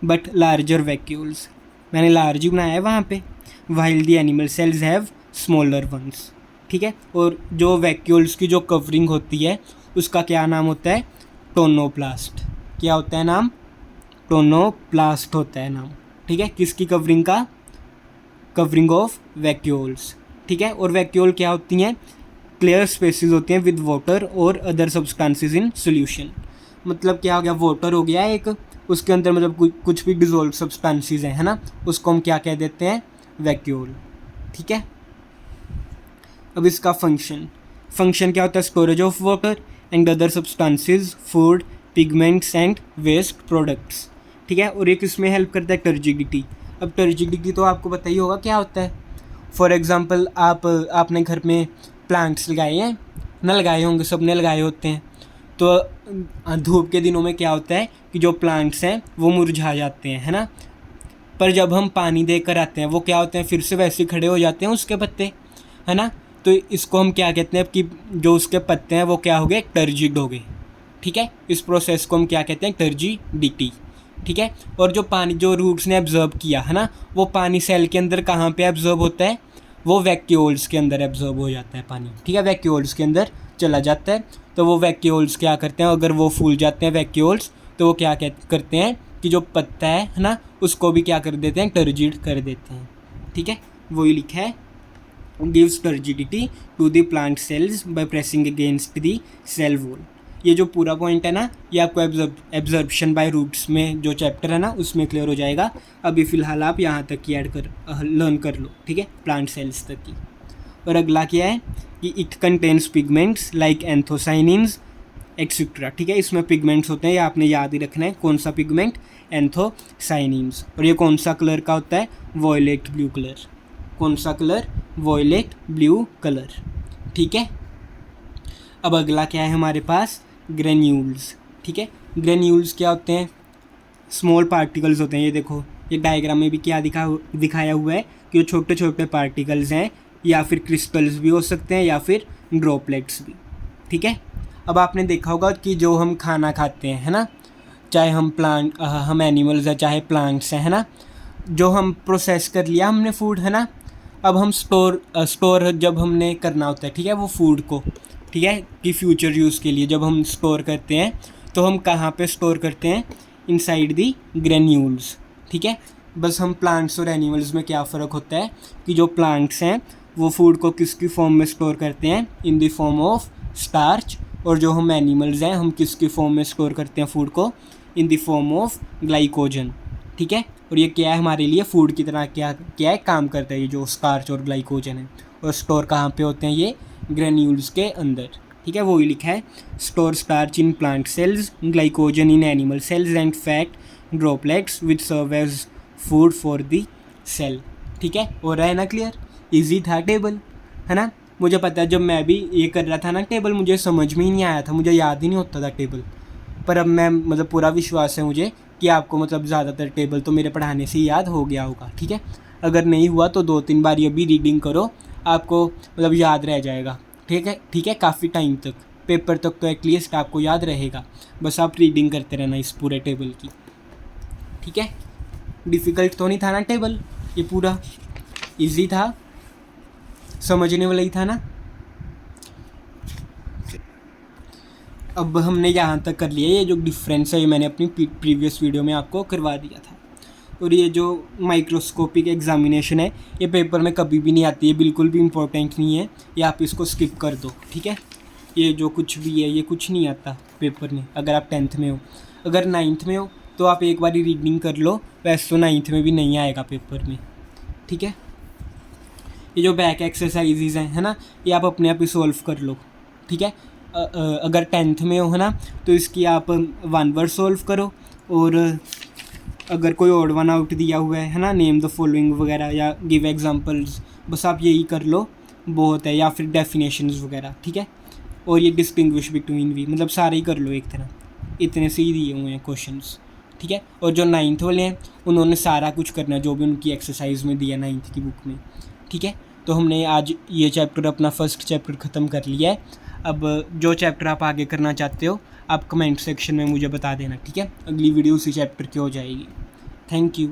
but larger vacuoles, मैंने लार्ज ही बनाया है वहाँ पे, while the animal cells have smaller once, ठीक है। और जो वैक्यूल्स की जो कवरिंग होती है उसका क्या नाम होता है, टोनोप्लास्ट। क्या होता है नाम, टोनोप्लास्ट होता है नाम, ठीक है। किसकी कवरिंग का, कवरिंग ऑफ वैक्यूल्स, ठीक है। और वैक्यूल क्या होती हैं, क्लियर स्पेसिस होती हैं विद वाटर और अदर सब्सटेंसेस इन सोल्यूशन। मतलब क्या हो गया, वाटर हो गया एक, उसके अंदर मतलब कुछ भी डिजोल्व सब्सटेंसेस हैं, है ना, उसको हम क्या कह देते हैं, वैक्यूल, ठीक है। अब इसका फंक्शन क्या होता है, storage of water and other substances, food, pigments and waste products, ठीक है। और एक इसमें हेल्प करता है टर्जिडिटी। अब टर्जिडिटी तो आपको पता ही होगा क्या होता है। फॉर एग्जांपल आपने घर में प्लांट्स लगाए हैं ना, लगाए होंगे, सबने लगाए होते हैं। तो धूप के दिनों में क्या होता है कि जो प्लांट्स हैं वो मुरझा जाते हैं, है ना। पर जब हम पानी देकर आते हैं वो क्या होते हैं, फिर से वैसे खड़े हो जाते हैं उसके पत्ते, है ना। तो इसको हम क्या कहते हैं कि जो उसके पत्ते हैं वो क्या हो गए, टर्जिड हो गए, ठीक है। इस प्रोसेस को हम क्या कहते हैं, टर्जिडिटी, ठीक है। और जो पानी जो रूट्स ने एब्जॉर्ब किया है ना, वो पानी सेल के अंदर कहाँ पे एब्जॉर्ब होता है, वो वैक्यूल्स के अंदर एब्जॉर्ब हो जाता है पानी, ठीक है। वैक्यूल्स के अंदर चला जाता है। तो वो वैक्यूल्स क्या करते हैं, अगर वो फूल जाते हैं वैक्यूल्स, तो वो क्या करते हैं कि जो पत्ता है ना, उसको भी क्या कर देते हैं, टर्जिड कर देते हैं, ठीक है। वही लिखा है, gives turgidity to the plant cells by pressing against the cell wall. ये जो पूरा पॉइंट है ना, ये आपको एब्जॉर्प्शन बाय रूट्स में जो चैप्टर है ना उसमें क्लियर हो जाएगा। अभी फ़िलहाल आप यहाँ तक की लर्न कर लो, ठीक है, प्लांट सेल्स तक की। और अगला क्या है कि it contains pigments like anthocyanins etcetera, ठीक है। इसमें पिगमेंट्स होते हैं, ये आपने याद ही रखना है, कौन सा पिगमेंट, एंथोसाइनिन्स। और ये कौन सा कलर का होता है, वॉयलेट ब्लू कलर। कौन सा कलर, वॉयलेट ब्लू कलर, ठीक है। अब अगला क्या है हमारे पास, ग्रेन्यूल्स, ठीक है। ग्रेन्यूल्स क्या होते हैं, स्मॉल पार्टिकल्स होते हैं। ये देखो ये डायग्राम में भी क्या दिखाया हुआ है कि जो छोटे छोटे पार्टिकल्स हैं, या फिर क्रिस्टल्स भी हो सकते हैं या फिर ड्रॉपलेट्स भी, ठीक है। अब आपने देखा होगा कि जो हम खाना खाते हैं, है ना, चाहे हम एनिमल्स हैं चाहे प्लांट्स हैं, है ना, जो हम प्रोसेस कर लिया हमने फूड, है ना, अब हम स्टोर जब हमने करना होता है, ठीक है, वो फूड को, ठीक है, कि फ्यूचर यूज़ के लिए जब हम स्टोर करते हैं तो हम कहाँ पे स्टोर करते हैं, इनसाइड दी ग्रेन्यूल्स, ठीक है। बस हम प्लांट्स और एनिमल्स में क्या फ़र्क होता है कि जो प्लांट्स हैं वो फूड को किसकी फॉर्म में स्टोर करते हैं, in the form of starch. और जो हम एनिमल्स हैं हम किसकी फॉर्म में स्टोर करते हैं फूड को, in the form of glycogen, ठीक है। और ये क्या है, हमारे लिए फूड की तरह क्या है, काम करता है ये जो स्टार्च और ग्लाइकोजन है। और स्टोर कहाँ पे होते हैं, ये ग्रेन्यूल्स के अंदर, ठीक है। वही लिखा है, store starch in plant cells, glycogen in animal cells and fat droplets which serve as food for the cell, ठीक है। हो रहा है ना क्लियर, इजी था टेबल, है ना। मुझे पता है जब मैं भी ये कर रहा था ना टेबल, मुझे समझ में ही नहीं आया था, मुझे याद ही नहीं होता था टेबल। पर अब मैं मतलब पूरा विश्वास है मुझे कि आपको मतलब ज़्यादातर टेबल तो मेरे पढ़ाने से याद हो गया होगा, ठीक है। अगर नहीं हुआ तो 2-3 बार ये भी रीडिंग करो, आपको मतलब याद रह जाएगा, ठीक है, ठीक है। काफ़ी टाइम तक, पेपर तक तो एटलीस्ट आपको याद रहेगा। बस आप रीडिंग करते रहना इस पूरे टेबल की, ठीक है। डिफ़िकल्ट तो नहीं था ना टेबल, ये पूरा इजी था, समझने वाला ही था ना। अब हमने यहाँ तक कर लिया, ये जो डिफरेंस है ये मैंने अपनी प्रीवियस वीडियो में आपको करवा दिया था। और ये जो माइक्रोस्कोपिक एग्जामिनेशन है ये पेपर में कभी भी नहीं आती है, बिल्कुल भी इम्पोर्टेंट नहीं है, ये आप इसको स्किप कर दो, ठीक है। ये जो कुछ भी है ये कुछ नहीं आता पेपर में, अगर आप 10th में हो। अगर 9th में हो तो आप एक बार रीडिंग कर लो, वैसे तो 9th में भी नहीं आएगा पेपर में, ठीक है। ये जो बैक एक्सरसाइजेज हैं, है ना, ये आप अपने आप ही सॉल्व कर लो, ठीक है। अगर 10th में हो, है ना, तो इसकी आप 1 वर्ड सॉल्व करो। और अगर कोई ऑड वन आउट दिया हुआ है ना, नेम द फॉलोइंग वगैरह या गिव एग्जांपल्स, बस आप यही कर लो, बहुत है। या फिर डेफिनेशंस वगैरह, ठीक है। और ये डिस्टिंग्विश बिटवीन भी, मतलब सारे ही कर लो एक तरह, इतने से ही दिए हुए हैं क्वेश्चंस, ठीक है। और जो 9th वाले हैं उन्होंने सारा कुछ करना है जो भी उनकी एक्सरसाइज में दिया 9th की बुक में, ठीक है। तो हमने आज ये चैप्टर, अपना फर्स्ट चैप्टर ख़त्म कर लिया है। अब जो चैप्टर आप आगे करना चाहते हो आप कमेंट सेक्शन में मुझे बता देना, ठीक है। अगली वीडियो उसी चैप्टर की हो जाएगी। Thank you.